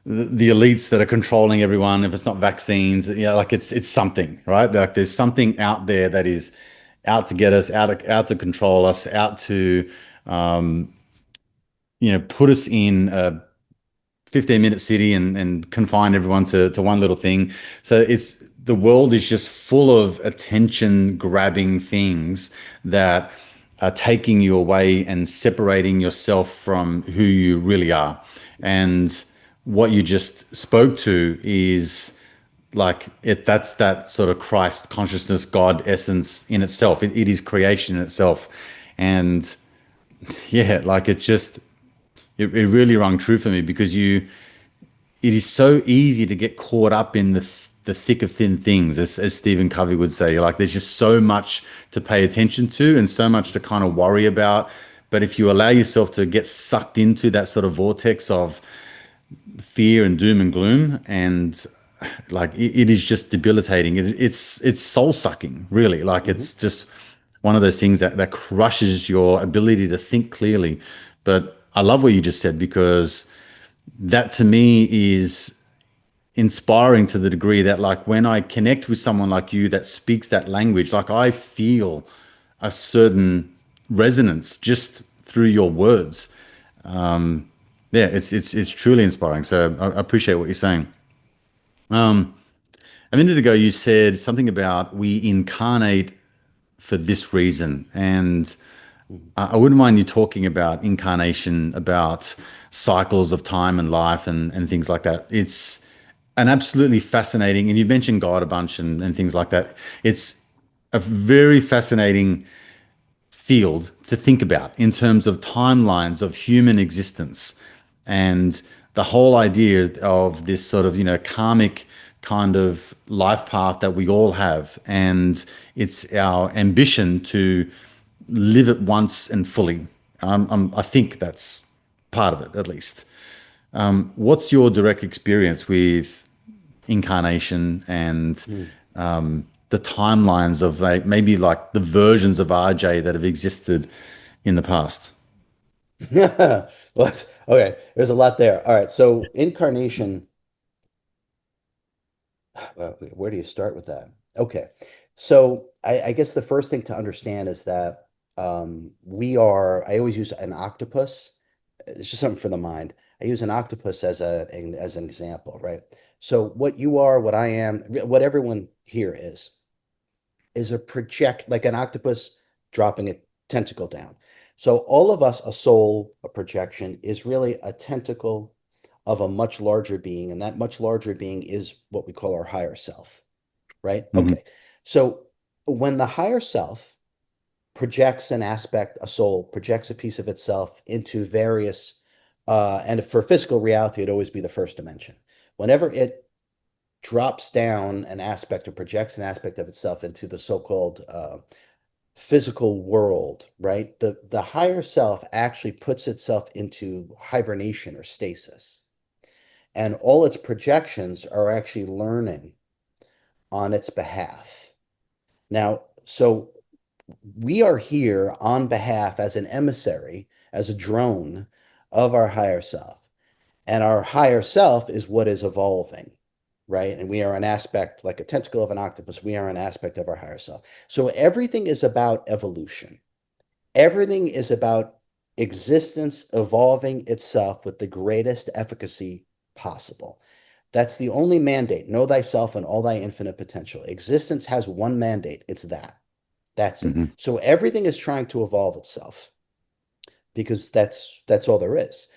Speaker 2: elites that are controlling everyone, if it's not vaccines, yeah, like it's something, right? Like there's something out there that is out to get us, out to control us, out to um, put us in a 15-minute city and confine everyone to one little thing. So it's the world is just full of attention grabbing things that are taking you away and separating yourself from who you really are. And what you just spoke to is like that's that sort of Christ consciousness, God essence in itself. It is creation in itself. And yeah, like it really rung true for me because it is so easy to get caught up in the thick of thin things, as Stephen Covey would say. Like there's just so much to pay attention to and so much to kind of worry about. But if you allow yourself to get sucked into that sort of vortex of fear and doom and gloom, and like it is just debilitating. It's soul sucking, really. Like
Speaker 1: Mm-hmm.
Speaker 2: it's just one of those things that crushes your ability to think clearly. But I love what you just said because that to me is inspiring to the degree that like when I connect with someone like you that speaks that language, like I feel a certain resonance just through your words. Yeah, it's truly inspiring. So I appreciate what you're saying. A minute ago, you said something about we incarnate for this reason, and I wouldn't mind you talking about incarnation, about cycles of time and life and things like that. It's an absolutely fascinating, and you mentioned God a bunch and things like that. It's a very fascinating field to think about in terms of timelines of human existence and the whole idea of this sort of, karmic kind of life path that we all have. And it's our ambition to live it once and fully. I think that's part of it, at least. What's your direct experience with incarnation and
Speaker 1: Mm-hmm.
Speaker 2: the timelines of like maybe like the versions of RJ that have existed in the past?
Speaker 1: Well, okay, there's a lot there. All right, so incarnation, well, where do you start with that? Okay, so I guess the first thing to understand is that I always use an octopus. It's just something for the mind. I use an octopus as an example, right? So what you are, what I am, what everyone here is a project, like an octopus dropping a tentacle down. So all of us, a soul, a projection, is really a tentacle of a much larger being, and that much larger being is what we call our higher self, right?
Speaker 2: Hmm.
Speaker 1: Okay. So when the higher self projects an aspect, a soul projects a piece of itself into various, and for physical reality, it'd always be the first dimension. Whenever it drops down an aspect or projects an aspect of itself into the so-called physical world, right? The higher self actually puts itself into hibernation or stasis, and all its projections are actually learning on its behalf. Now, so we are here on behalf as an emissary, as a drone of our higher self. And our higher self is what is evolving, right? And we are an aspect, like a tentacle of an octopus, we are an aspect of our higher self. So everything is about evolution. Everything is about existence evolving itself with the greatest efficacy possible. That's the only mandate. Know thyself and all thy infinite potential. Existence has one mandate. It's that. That's it.
Speaker 2: Hmm.
Speaker 1: So everything is trying to evolve itself because that's all there is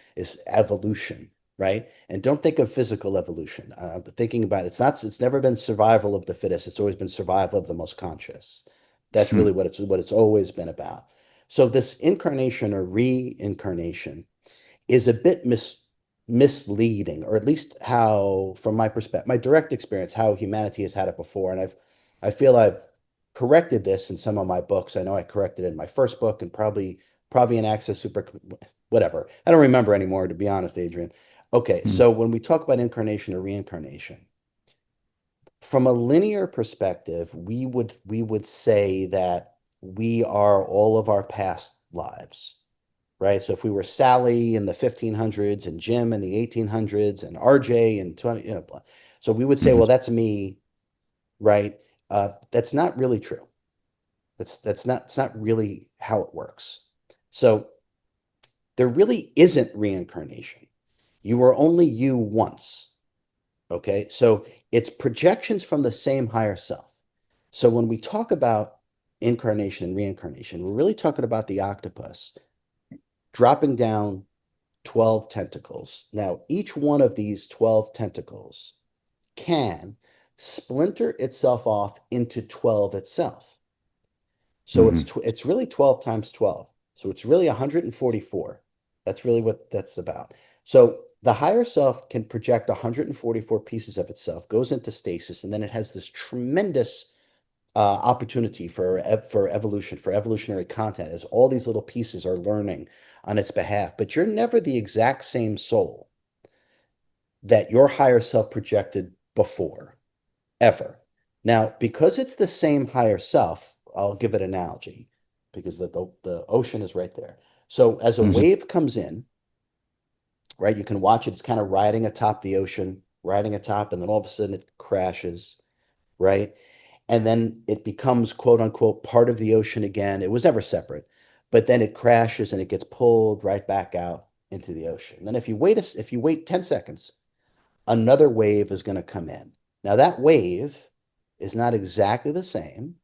Speaker 1: evolution, right? And don't think of physical evolution. But thinking about it, it's never been survival of the fittest. It's always been survival of the most conscious. That's really what it's always been about. So this incarnation or reincarnation is a bit misleading, or at least how, from my perspective, my direct experience, how humanity has had it before. And I feel I've corrected this in some of my books. I know I corrected it in my first book and probably in Access Super, whatever. I don't remember anymore, to be honest, Adrian. Okay, so when we talk about incarnation or reincarnation, from a linear perspective, we would say that we are all of our past lives, right? So if we were Sally in the 1500s and Jim in the 1800s and RJ in 20, so we would say,
Speaker 2: Hmm.
Speaker 1: well, that's me, right? That's not really true. It's not really how it works. So there really isn't reincarnation. You were only you once. Okay. So it's projections from the same higher self. So when we talk about incarnation and reincarnation, we're really talking about the octopus dropping down 12 tentacles. Now, each one of these 12 tentacles can splinter itself off into 12 itself. So
Speaker 2: Hmm.
Speaker 1: it's really 12 times 12. So it's really 144. That's really what that's about. So the higher self can project 144 pieces of itself, goes into stasis, and then it has this tremendous opportunity for evolution, for evolutionary content, as all these little pieces are learning on its behalf. But you're never the exact same soul that your higher self projected before, ever. Now, because it's the same higher self, I'll give it an analogy because the ocean is right there. So as a
Speaker 2: Hmm.
Speaker 1: wave comes in, right, you can watch it. It's kind of riding atop the ocean, riding atop, and then all of a sudden it crashes, right? And then it becomes quote unquote part of the ocean again. It was never separate, but then it crashes and it gets pulled right back out into the ocean. And then if you wait 10 seconds, another wave is going to come in. Now, that wave is not exactly the same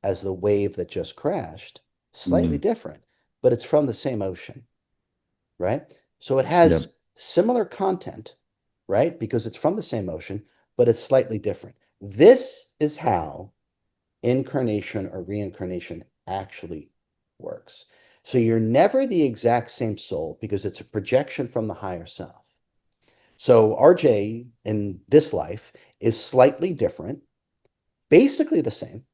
Speaker 1: as the wave that just crashed, slightly
Speaker 2: Hmm.
Speaker 1: different, but it's from the same ocean, right? So it
Speaker 2: Yep.
Speaker 1: has similar content, right? Because it's from the same ocean, but it's slightly different. This is how incarnation or reincarnation actually works. So you're never the exact same soul because it's a projection from the higher self. So RJ in this life is slightly different, basically the same,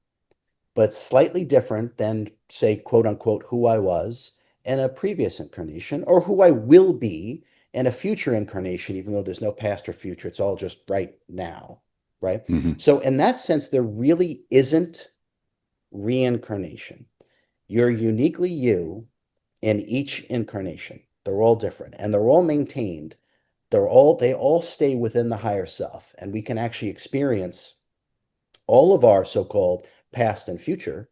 Speaker 1: but slightly different than, say, quote unquote, who I was in a previous incarnation or who I will be in a future incarnation, even though there's no past or future. It's all just right now, right?
Speaker 2: Hmm.
Speaker 1: So, in that sense, there really isn't reincarnation. You're uniquely you in each incarnation. They're all different and they're all maintained. They all stay within the higher self, and we can actually experience all of our so-called past and future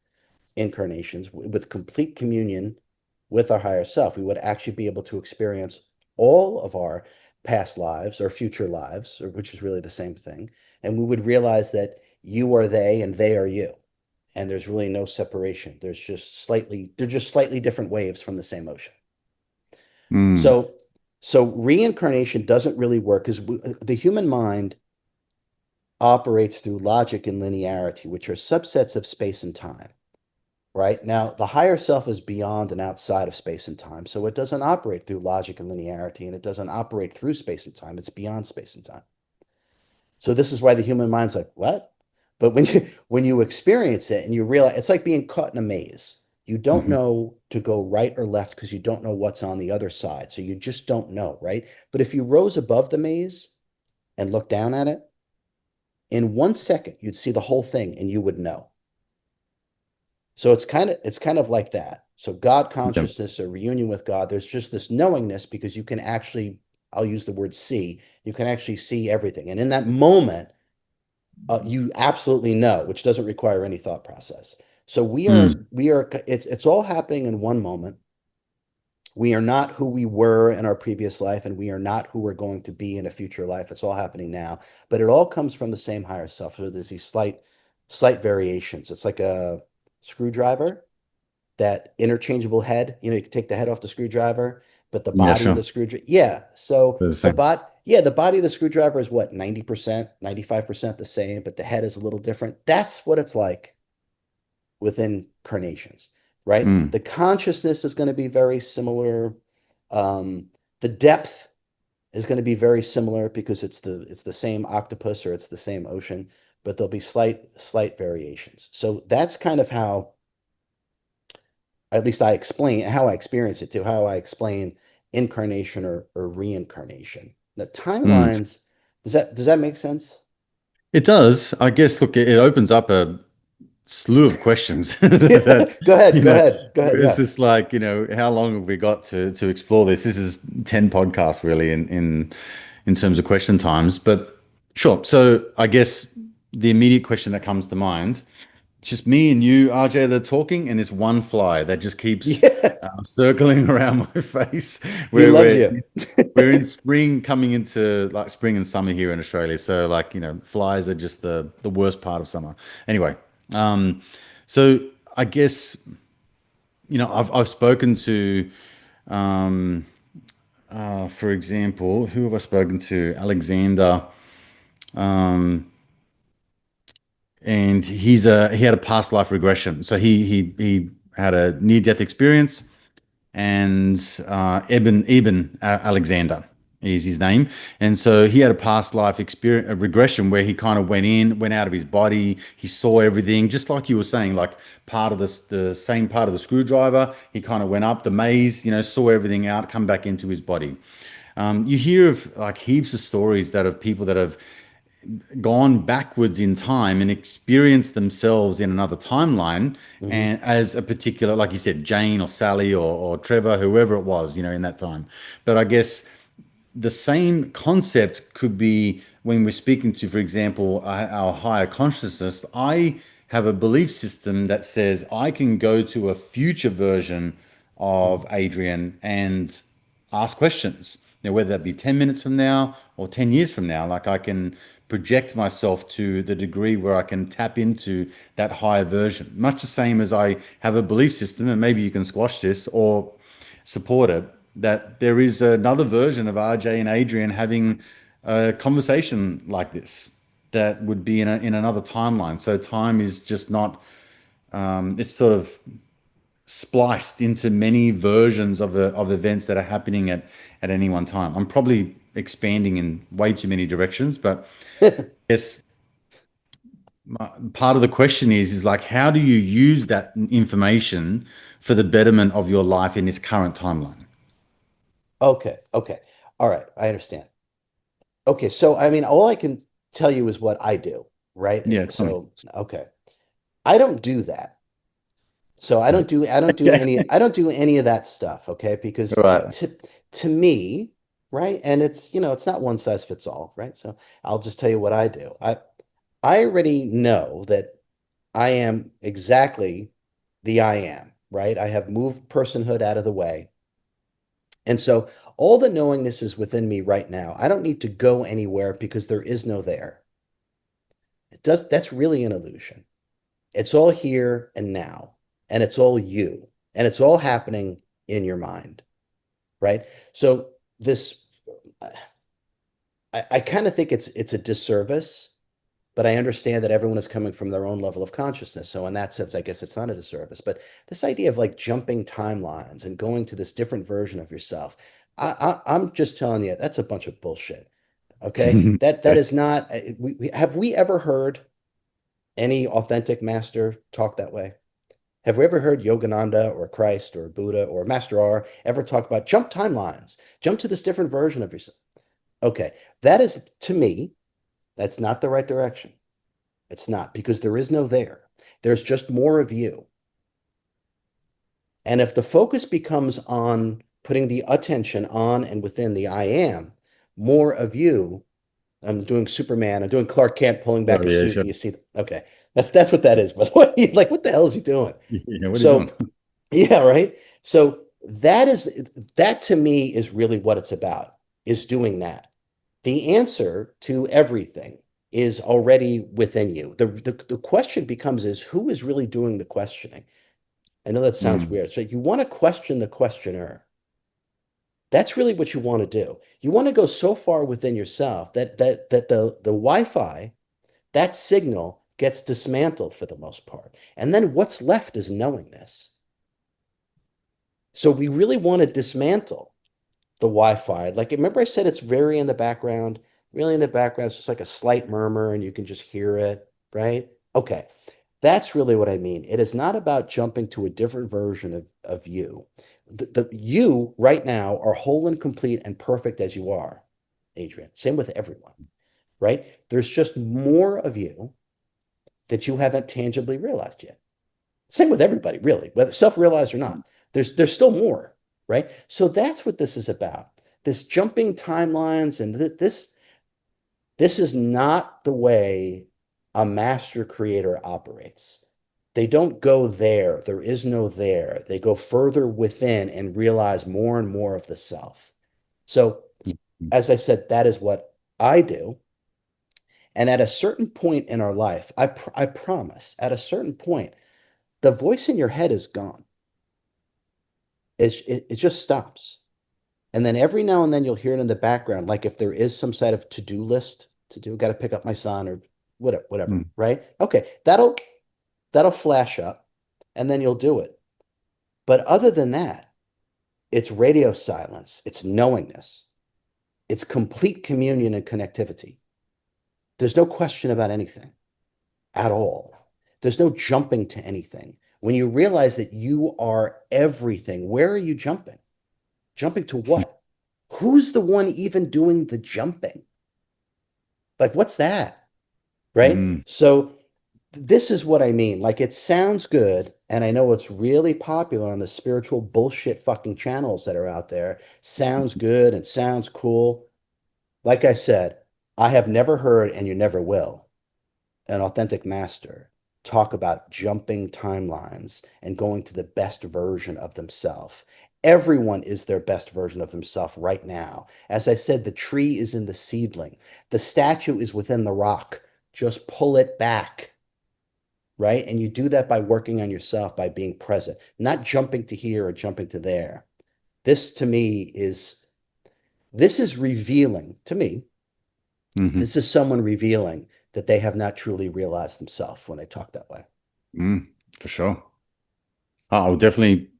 Speaker 1: incarnations with complete communion with our higher self. We would actually be able to experience all of our past lives or future lives, or which is really the same thing, and we would realize that you are they and they are you, and there's really no separation. They're just slightly different waves from the same ocean.
Speaker 2: Mm.
Speaker 1: So reincarnation doesn't really work because the human mind operates through logic and linearity, which are subsets of space and time. Right? Now, the higher self is beyond and outside of space and time, so it doesn't operate through logic and linearity, and it doesn't operate through space and time. It's beyond space and time. So this is why the human mind's like, what? But when you experience it and you realize it's like being caught in a maze. You don't
Speaker 2: Hmm.
Speaker 1: know to go right or left because you don't know what's on the other side. So you just don't know, right? But if you rose above the maze and looked down at it, in 1 second, you'd see the whole thing and you would know. So it's kind of like that. So God
Speaker 2: Yeah.
Speaker 1: consciousness or reunion with God, there's just this knowingness because you can actually, I'll use the word see, you can actually see everything. And in that moment, you absolutely know, which doesn't require any thought process. So
Speaker 2: Mm.
Speaker 1: it's all happening in one moment. We are not who we were in our previous life, and we are not who we're going to be in a future life. It's all happening now, but it all comes from the same higher self. So there's these slight variations. It's like a screwdriver, that interchangeable head. You can take the head off the screwdriver, but the
Speaker 2: Yeah,
Speaker 1: body of
Speaker 2: sure.
Speaker 1: the screwdriver, yeah. So
Speaker 2: They're the same.
Speaker 1: the body of the screwdriver is what, 90%, 95% the same, but the head is a little different. That's what it's like within carnations, right?
Speaker 2: Mm.
Speaker 1: The consciousness is going to be very similar. The depth is going to be very similar because it's the same octopus or it's the same ocean, but there'll be slight variations. So that's kind of how, at least I explain how I experience it too, how I explain incarnation or reincarnation. The
Speaker 2: Mm.
Speaker 1: timelines, does that make sense?
Speaker 2: It does. I guess, look, it opens up a slew of questions that,
Speaker 1: Go ahead,
Speaker 2: you
Speaker 1: go
Speaker 2: know,
Speaker 1: ahead, go ahead.
Speaker 2: it's
Speaker 1: Yeah.
Speaker 2: just like, how long have we got to explore this? This is 10 podcasts really in terms of question times. But sure. So I guess the immediate question that comes to mind, it's just me and you, RJ, that are talking, and this one fly that just keeps
Speaker 1: Yeah.
Speaker 2: circling around my face
Speaker 1: He
Speaker 2: where
Speaker 1: loves
Speaker 2: we're
Speaker 1: you.
Speaker 2: we're in spring, coming into like spring and summer here in Australia. So like, flies are just the worst part of summer. Anyway, um, so I guess, I've spoken to, um, for example, who have I spoken to? Alexander, and he had a past life regression. So he had a near death experience, and Eben Alexander is his name. And so he had a past life experience, a regression where he kind of went out of his body. He saw everything, just like you were saying, like part of the same part of the screwdriver. He kind of went up the maze, saw everything out, come back into his body. You hear of like heaps of stories that of people that have gone backwards in time and experienced themselves in another timeline
Speaker 1: Hmm.
Speaker 2: and as a particular, like you said, Jane or Sally or Trevor, whoever it was, in that time. But I guess the same concept could be when we're speaking to, for example, our higher consciousness. I have a belief system that says I can go to a future version of Adrian and ask questions. Whether that be 10 minutes from now or 10 years from now, like I can project myself to the degree where I can tap into that higher version. Much the same as I have a belief system, and maybe you can squash this or support it, that there is another version of RJ and Adrian having a conversation like this that would be in another timeline. So time is just not, it's sort of spliced into many versions of events that are happening at any one time. I'm probably expanding in way too many directions, but yes, part of the question is like, how do you use that information for the betterment of your life in this current timeline?
Speaker 1: Okay, okay. All right, I understand. Okay, so I mean, all I can tell you is what I do, right?
Speaker 2: Yeah, tell me.
Speaker 1: So, okay. I don't do that. So
Speaker 2: Right.
Speaker 1: I don't do any of that stuff, okay? Because
Speaker 2: Right.
Speaker 1: to me, right? And it's not one size fits all, right? So I'll just tell you what I do. I already know that I am exactly the I am, right? I have moved personhood out of the way. And so all the knowingness is within me right now. I don't need to go anywhere because there is no there. That's really an illusion. It's all here and now, and it's all you, and it's all happening in your mind, right? So this, I kind of think it's a disservice, but I understand that everyone is coming from their own level of consciousness. So in that sense, I guess it's not a disservice. But this idea of like jumping timelines and going to this different version of yourself, I'm just telling you that's a bunch of bullshit. Okay, that
Speaker 2: Okay.
Speaker 1: is not. Have we ever heard any authentic master talk that way? Have we ever heard Yogananda or Christ or Buddha or Master R ever talk about jump timelines, jump to this different version of yourself? Okay, that is to me, that's not the right direction. It's not because there is no there. There's just more of you. And if the focus becomes on putting the attention on and within the I am, more of you, I'm doing Superman, I'm doing Clark Kent pulling back
Speaker 2: Oh
Speaker 1: his
Speaker 2: yeah,
Speaker 1: suit,
Speaker 2: sure.
Speaker 1: and you see, okay, that's what that is. But what, like, what the hell is he doing?
Speaker 2: Yeah, what are you doing?
Speaker 1: So, yeah, right. So that to me is really what it's about, is doing that. The answer to everything is already within you. The question becomes is who is really doing the questioning? I know that sounds
Speaker 2: Mm,
Speaker 1: weird. So you want to question the questioner. That's really what you want to do. You want to go so far within yourself that the Wi-Fi, that signal gets dismantled for the most part. And then what's left is knowingness. So we really want to dismantle the Wi-Fi. Like, remember I said it's very in the background, really in the background. It's just like a slight murmur and you can just hear it, right? Okay. That's really what I mean. It is not about jumping to a different version of you. You right now are whole and complete and perfect as you are, Adrian. Same with everyone, right? There's just more of you that you haven't tangibly realized yet. Same with everybody, really, whether self-realized or not. There's still more, right? So that's what this is about. This jumping timelines and this is not the way a master creator operates. They don't go there. There is no there. They go further within and realize more and more of the self. So, as I said, that is what I do. And at a certain point in our life, I promise, at a certain point, the voice in your head is gone. It just stops. And then every now and then you'll hear it in the background, like if there is some sort of to-do list to do, got to pick up my son or whatever,
Speaker 2: mm,
Speaker 1: right? Okay, that'll flash up and then you'll do it. But other than that, it's radio silence, it's knowingness, it's complete communion and connectivity. There's no question about anything at all. There's no jumping to anything. When you realize that you are everything, where are you jumping? Jumping to what? Who's the one even doing the jumping? Like, what's that? Right?
Speaker 2: mm,
Speaker 1: So, this is what I mean. Like, it sounds good. And I know it's really popular on the spiritual bullshit fucking channels that are out there. Sounds good and sounds cool. Like I said, I have never heard, and you never will, an authentic master talk about jumping timelines and going to the best version of themselves. Everyone is their best version of themselves right now. As I said, the tree is in the seedling, the statue is within the rock. Just pull it back, right? And you do that by working on yourself, by being present, not jumping to here or jumping to there. This to me is this is revealing to me.
Speaker 2: mhm,
Speaker 1: This is someone revealing that they have not truly realized themselves when they talk that way.
Speaker 2: for sure. I'll definitely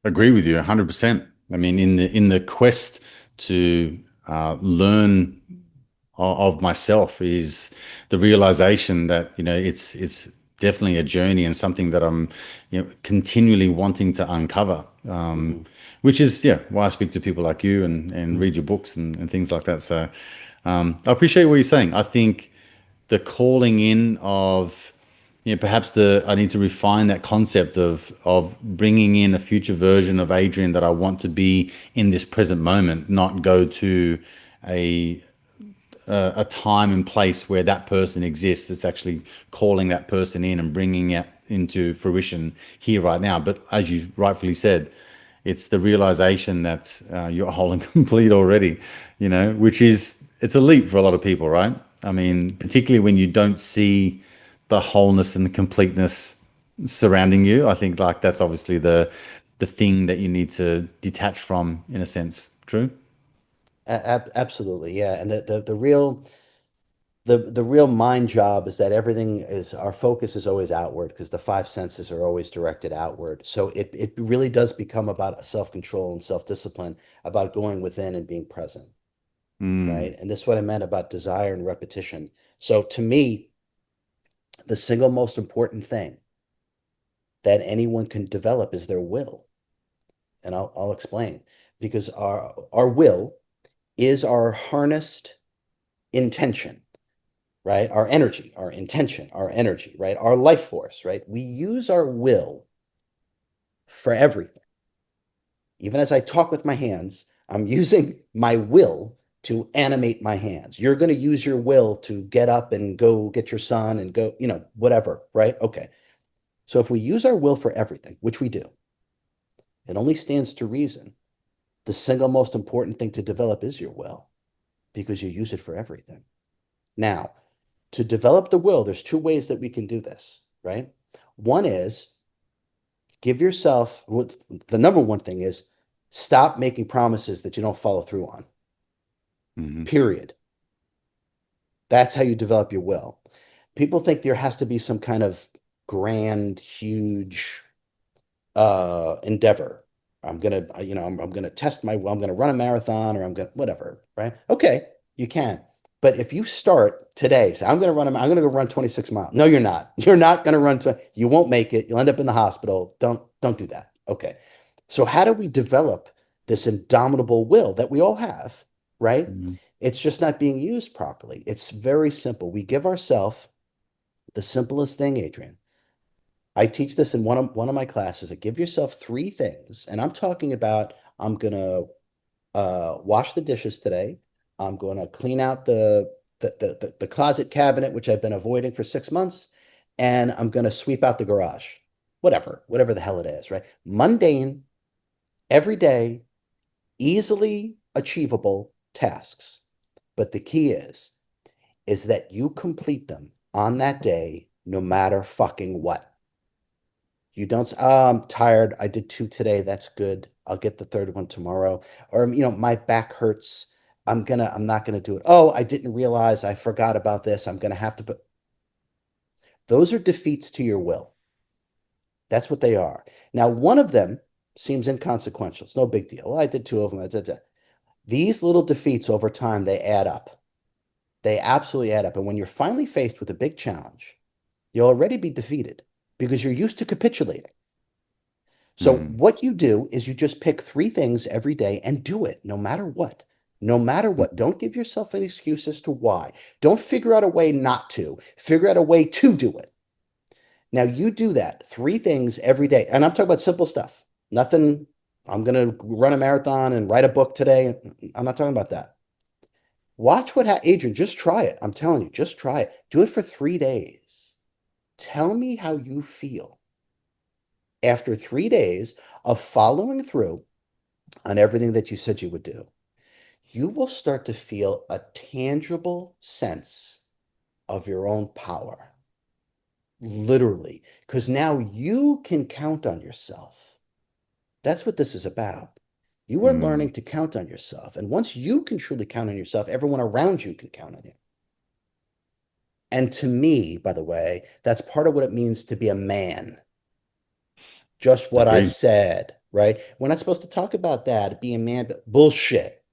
Speaker 2: agree with you 100%. I mean, in the quest to learn of myself is the realization that, it's definitely a journey and something that I'm, continually wanting to uncover.
Speaker 1: Mm-hmm.
Speaker 2: Which is, yeah, why I speak to people like you and
Speaker 1: Mm-hmm.
Speaker 2: read your books and things like that. So I appreciate what you're saying. I think the calling in of, perhaps I need to refine that concept of bringing in a future version of Adrian that I want to be in this present moment, not go to a a time and place where that person exists. It's actually calling that person in and bringing it into fruition here right now. But as you rightfully said, it's the realization that you're whole and complete already, which is, it's a leap for a lot of people, right? I
Speaker 1: Yeah.
Speaker 2: mean, particularly when you don't see the wholeness and the completeness surrounding you. I think like that's obviously the thing that you need to detach from in a sense. True?
Speaker 1: Absolutely, yeah. And the real mind job is that everything is our focus is always outward because the five senses are always directed outward. So it really does become about self-control and self-discipline, about going within and being present,
Speaker 2: Mm,
Speaker 1: right? And this is what I meant about desire and repetition. So to me, the single most important thing that anyone can develop is their will. And I'll explain. Because our will is our harnessed intention, right? Our energy, our intention, our energy, right? Our life force, right? We use our will for everything. Even as I talk with my hands, I'm using my will to animate my hands. You're going to use your will to get up and go get your son and go, whatever, right? Okay. So if we use our will for everything, which we do, it only stands to reason. The single most important thing to develop is your will because you use it for everything. Now, to develop the will, there's two ways that we can do this, right? One is give yourself, the number one thing is stop making promises that you don't follow through on,
Speaker 2: Hmm.
Speaker 1: period. That's how you develop your will. People think there has to be some kind of grand, huge endeavor. I'm gonna test my will. I'm gonna run a marathon, or I'm gonna whatever, right? Okay, you can. But if you start today, say I'm gonna go run 26 miles. No, you're not. You're not gonna run to, you won't make it. You'll end up in the hospital. Don't do that. Okay. So how do we develop this indomitable will that we all have, right?
Speaker 2: Hmm.
Speaker 1: It's just not being used properly. It's very simple. We give ourselves the simplest thing, Adrian. I teach this in one of my classes. I give yourself three things, and I'm talking about I'm gonna wash the dishes today. I'm gonna clean out the closet cabinet, which I've been avoiding for 6 months, and I'm gonna sweep out the garage. Whatever the hell it is, right? Mundane, every day, easily achievable tasks. But the key is that you complete them on that day, no matter fucking what. You don't, I'm tired. I did two today. That's good. I'll get the third one tomorrow. Or, my back hurts. I'm not gonna do it. Oh, I didn't realize I forgot about this. I'm gonna have to put, those are defeats to your will. That's what they are. Now, one of them seems inconsequential. It's no big deal. Well, I did two of them. These little defeats over time, they add up. They absolutely add up. And when you're finally faced with a big challenge, you'll already be defeated because you're used to capitulating. So
Speaker 2: Hmm.
Speaker 1: what you do is you just pick three things every day and do it no matter what. No matter what. Don't give yourself an excuse as to why. Don't figure out a way not to. Figure out a way to do it. Now you do that three things every day. And I'm talking about simple stuff. Nothing, I'm going to run a marathon and write a book today. I'm not talking about that. Watch Adrian, just try it. I'm telling you, just try it. Do it for 3 days. Tell me how you feel after 3 days of following through on everything that you said you would do. You will start to feel a tangible sense of your own power, literally, because now you can count on yourself. That's what this is about. You are
Speaker 2: Hmm.
Speaker 1: learning to count on yourself. And once you can truly count on yourself, everyone around you can count on you. And to me, by the way, that's part of what it means to be a man. Just what I
Speaker 2: Agreed.
Speaker 1: said, right? We're not supposed to talk about that, be a man, but bullshit.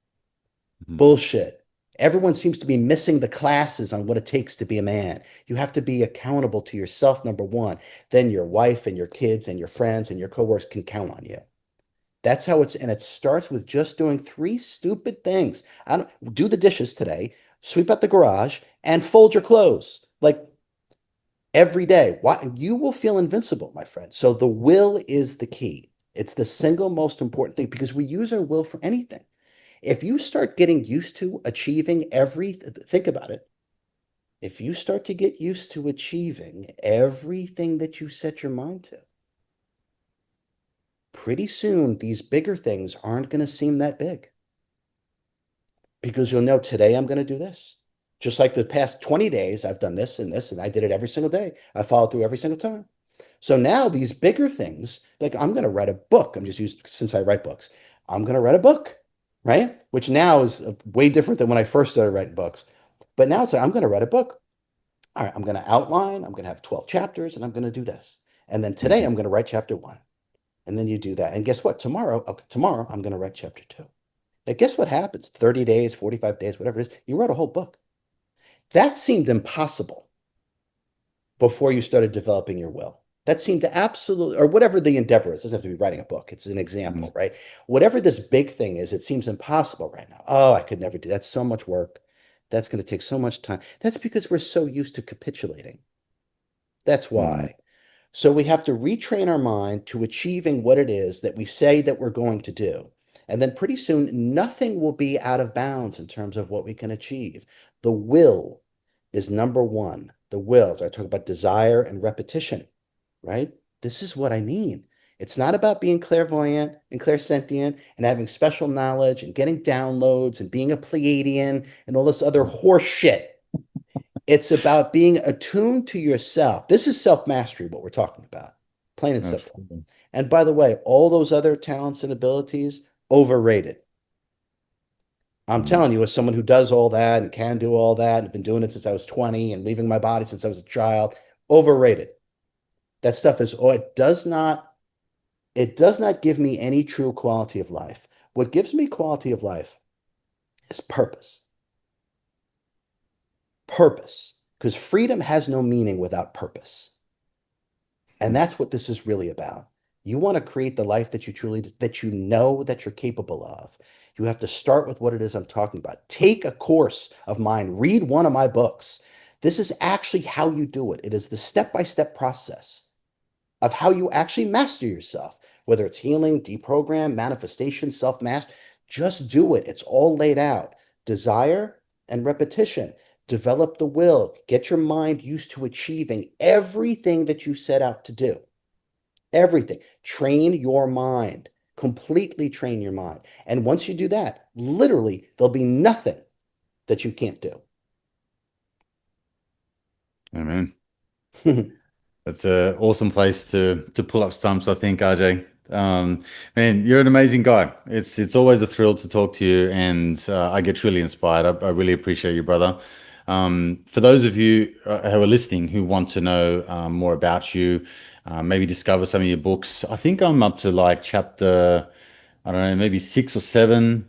Speaker 2: Hmm.
Speaker 1: Bullshit. Everyone seems to be missing the classes on what it takes to be a man. You have to be accountable to yourself, number one. Then your wife and your kids and your friends and your coworkers can count on you. That's how and it starts with just doing three stupid things. I don't do the dishes today, sweep out the garage, and fold your clothes. Like every day. Why, you will feel invincible, my friend. So the will is the key. It's the single most important thing because we use our will for anything. If you start getting used to achieving think about it. If you start to get used to achieving everything that you set your mind to, pretty soon these bigger things aren't going to seem that big because you'll know today I'm going to do this. Just like the past 20 days, I've done this, and I did it every single day. I followed through every single time. So now these bigger things, like I'm going to write a book. I'm just used since I write books. I'm going to write a book, right? Which now is way different than when I first started writing books. But now it's like, I'm going to write a book. All right, I'm going to outline, I'm going to have 12 chapters, and I'm going to do this. And then today
Speaker 2: Hmm.
Speaker 1: I'm going to write chapter one. And then you do that. And guess what? Tomorrow I'm going to write chapter two. Now, guess what happens? 30 days, 45 days, whatever it is, you wrote a whole book. That seemed impossible before you started developing your will. That seemed to absolutely, or whatever the endeavor is, it doesn't have to be writing a book. It's an
Speaker 2: Hmm.
Speaker 1: example, right? Whatever this big thing is, it seems impossible right now. Oh, I could never do that. That's so much work. That's going to take so much time. That's because we're so used to capitulating. That's
Speaker 2: Hmm.
Speaker 1: why. So we have to retrain our mind to achieving what it is that we say that we're going to do. And then pretty soon, nothing will be out of bounds in terms of what we can achieve. The will is number one. The will, as I talk about desire and repetition, right? This is what I mean. It's not about being clairvoyant and clairsentient and having special knowledge and getting downloads and being a Pleiadian and all this other horse shit. It's about being attuned to yourself. This is self mastery, what we're talking about, plain and simple.
Speaker 2: Absolutely.
Speaker 1: And by the way, all those other talents and abilities, overrated. I'm
Speaker 2: Mm.
Speaker 1: telling you, as someone who does all that and can do all that and been doing it since I was 20 and leaving my body since I was a child, overrated. That stuff is, oh, it does not give me any true quality of life. What gives me quality of life is purpose. Purpose. Because freedom has no meaning without purpose. And that's what this is really about. You want to create the life that you truly, that you know that you're capable of. You have to start with what it is I'm talking about. Take a course of mine, read one of my books. This is actually how you do it. It is the step-by-step process of how you actually master yourself, whether it's healing, deprogram, manifestation, self-master. Just do it. It's all laid out. Desire and repetition. Develop the will. Get your mind used to achieving everything that you set out to do. Everything. Train your mind. Completely train your mind. And once you do that, literally, there'll be nothing that you can't
Speaker 2: Amen.
Speaker 1: do.
Speaker 2: That's an awesome place to pull up stumps, I think, RJ. Man, you're an amazing guy. It's always a thrill to talk to you, and I get truly inspired. I really appreciate you, brother. For those of you who are listening who want to know more about you, maybe discover some of your books, I think I'm up to like chapter, I don't know, maybe 6 or 7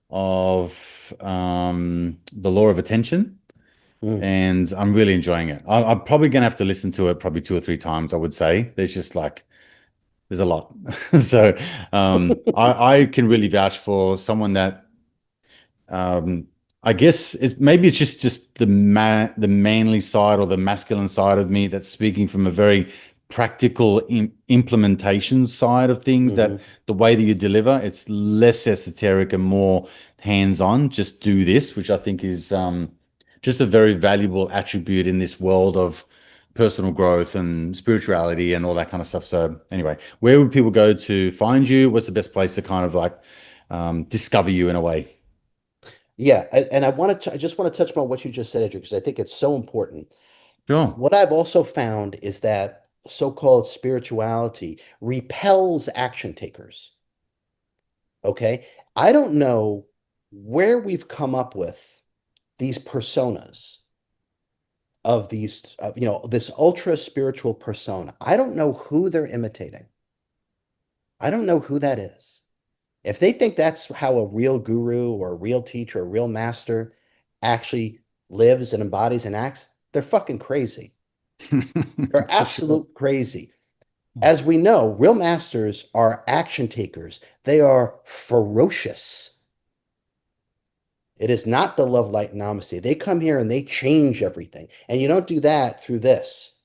Speaker 2: of The Law of Attention,
Speaker 1: Mm.
Speaker 2: and I'm really enjoying it. I'm probably gonna have to listen to it probably 2 or 3 times, I would say. There's a lot. So I can really vouch for someone that um, I guess maybe it's just the manly side or the masculine side of me that's speaking from a very practical implementation side of things, that
Speaker 1: Hmm.
Speaker 2: the way that you deliver, it's less esoteric and more hands-on. Just do this, which I think is just a very valuable attribute in this world of personal growth and spirituality and all that kind of stuff. So anyway, where would people go to find you? What's the best place to kind of like discover you in a way?
Speaker 1: Yeah, and I just want to touch on what you just said, Adrian, because I think it's so important.
Speaker 2: Sure.
Speaker 1: What I've also found is that so-called spirituality repels action takers. Okay. I don't know where we've come up with these personas of these, this ultra spiritual persona. I don't know who they're imitating. I don't know who that is. If they think that's how a real guru or a real teacher, a real master actually lives and embodies and acts, they're fucking crazy. They're
Speaker 2: For sure.
Speaker 1: absolute crazy. As we know, real masters are action takers. They are ferocious. It is not the love, light, and namaste. They come here and they change everything. And you don't do that through this.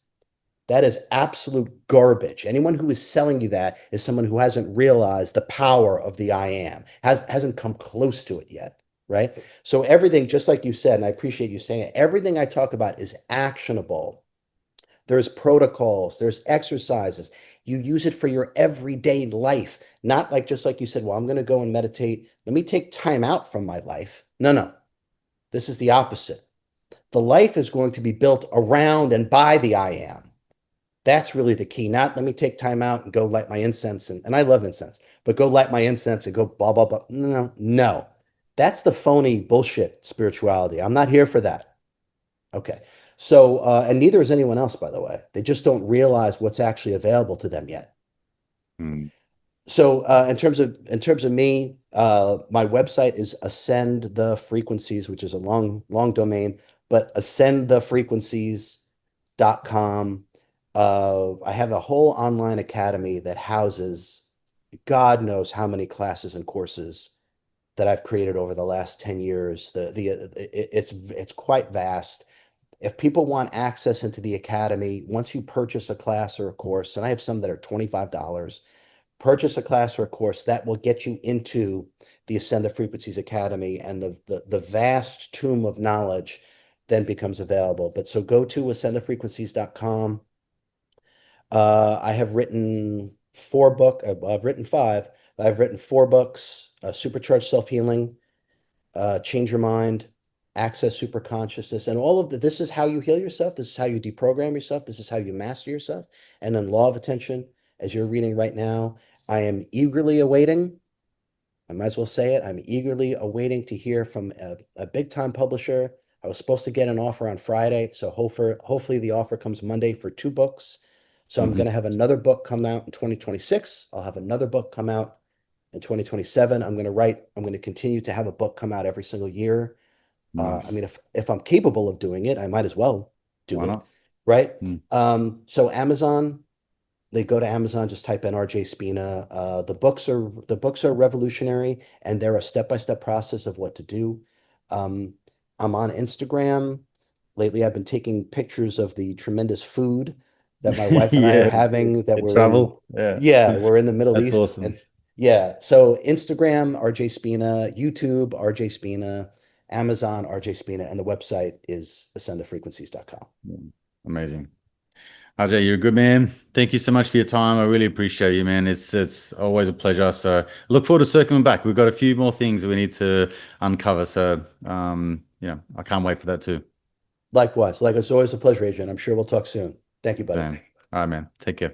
Speaker 1: That is absolute garbage. Anyone who is selling you that is someone who hasn't realized the power of the I am, hasn't come close to it yet, right? So everything, just like you said, and I appreciate you saying it, everything I talk about is actionable. There's protocols, there's exercises. You use it for your everyday life, not like just like you said, well, I'm going to go and meditate. Let me take time out from my life. No, no. This is the opposite. The life is going to be built around and by the I am. That's really the key. Not let me take time out and go light my incense. And I love incense, but go light my incense and go blah, blah, blah. No, no. That's the phony bullshit spirituality. I'm not here for that. Okay. So, and neither is anyone else, by the way. They just don't realize what's actually available to them yet.
Speaker 2: Mm.
Speaker 1: So, in terms of me, my website is Ascend the Frequencies, which is a long, long domain, but ascendthefrequencies.com. I have a whole online academy that houses God knows how many classes and courses that I've created over the last 10 years. It's quite vast. If people want access into the academy, once you purchase a class or a course, and I have some that are $25, purchase a class or a course that will get you into the Ascend the Frequencies Academy, and the vast tomb of knowledge then becomes available. But so go to ascendthefrequencies.com. I have written I've written five. I've written four books: Supercharged Self Healing, Change Your Mind, Access Super Consciousness, and all of the. This is how you heal yourself. This is how you deprogram yourself. This is how you master yourself. And then Law of Attention, as you're reading right now, I am eagerly awaiting. I might as well say it. I'm eagerly awaiting to hear from a big time publisher. I was supposed to get an offer on Friday, so hopefully the offer comes Monday for two books. So I'm going
Speaker 2: Hmm.
Speaker 1: to have another book come out in 2026. I'll have another book come out in 2027. I'm going to continue to have a book come out every single year. I
Speaker 2: Nice.
Speaker 1: mean, if I'm capable of doing it, I might as well do
Speaker 2: Why
Speaker 1: it,
Speaker 2: not?
Speaker 1: right?
Speaker 2: Mm.
Speaker 1: So Amazon, they go to Amazon, just type in RJ Spina. The books are revolutionary, and they're a step-by-step process of what to do. Um, I'm on Instagram. Lately, I've been taking pictures of the tremendous food that my wife and I are
Speaker 2: Yeah,
Speaker 1: having that
Speaker 2: it
Speaker 1: we're in.
Speaker 2: travel. Yeah.
Speaker 1: Yeah, we're in the Middle
Speaker 2: That's
Speaker 1: East.
Speaker 2: awesome.
Speaker 1: And yeah, so Instagram, RJ Spina, YouTube, RJ Spina, Amazon, RJ Spina, and the website is ascendthefrequencies.com.
Speaker 2: Yeah. Amazing. RJ, you're a good man. Thank you so much for your time. I really appreciate you, man. It's always a pleasure. So look forward to circling back. We've got a few more things that we need to uncover. So I can't wait for that too.
Speaker 1: Likewise, like it's always a pleasure, Adrian. I'm sure we'll talk soon. Thank you, buddy.
Speaker 2: Same. All right, man. Take care.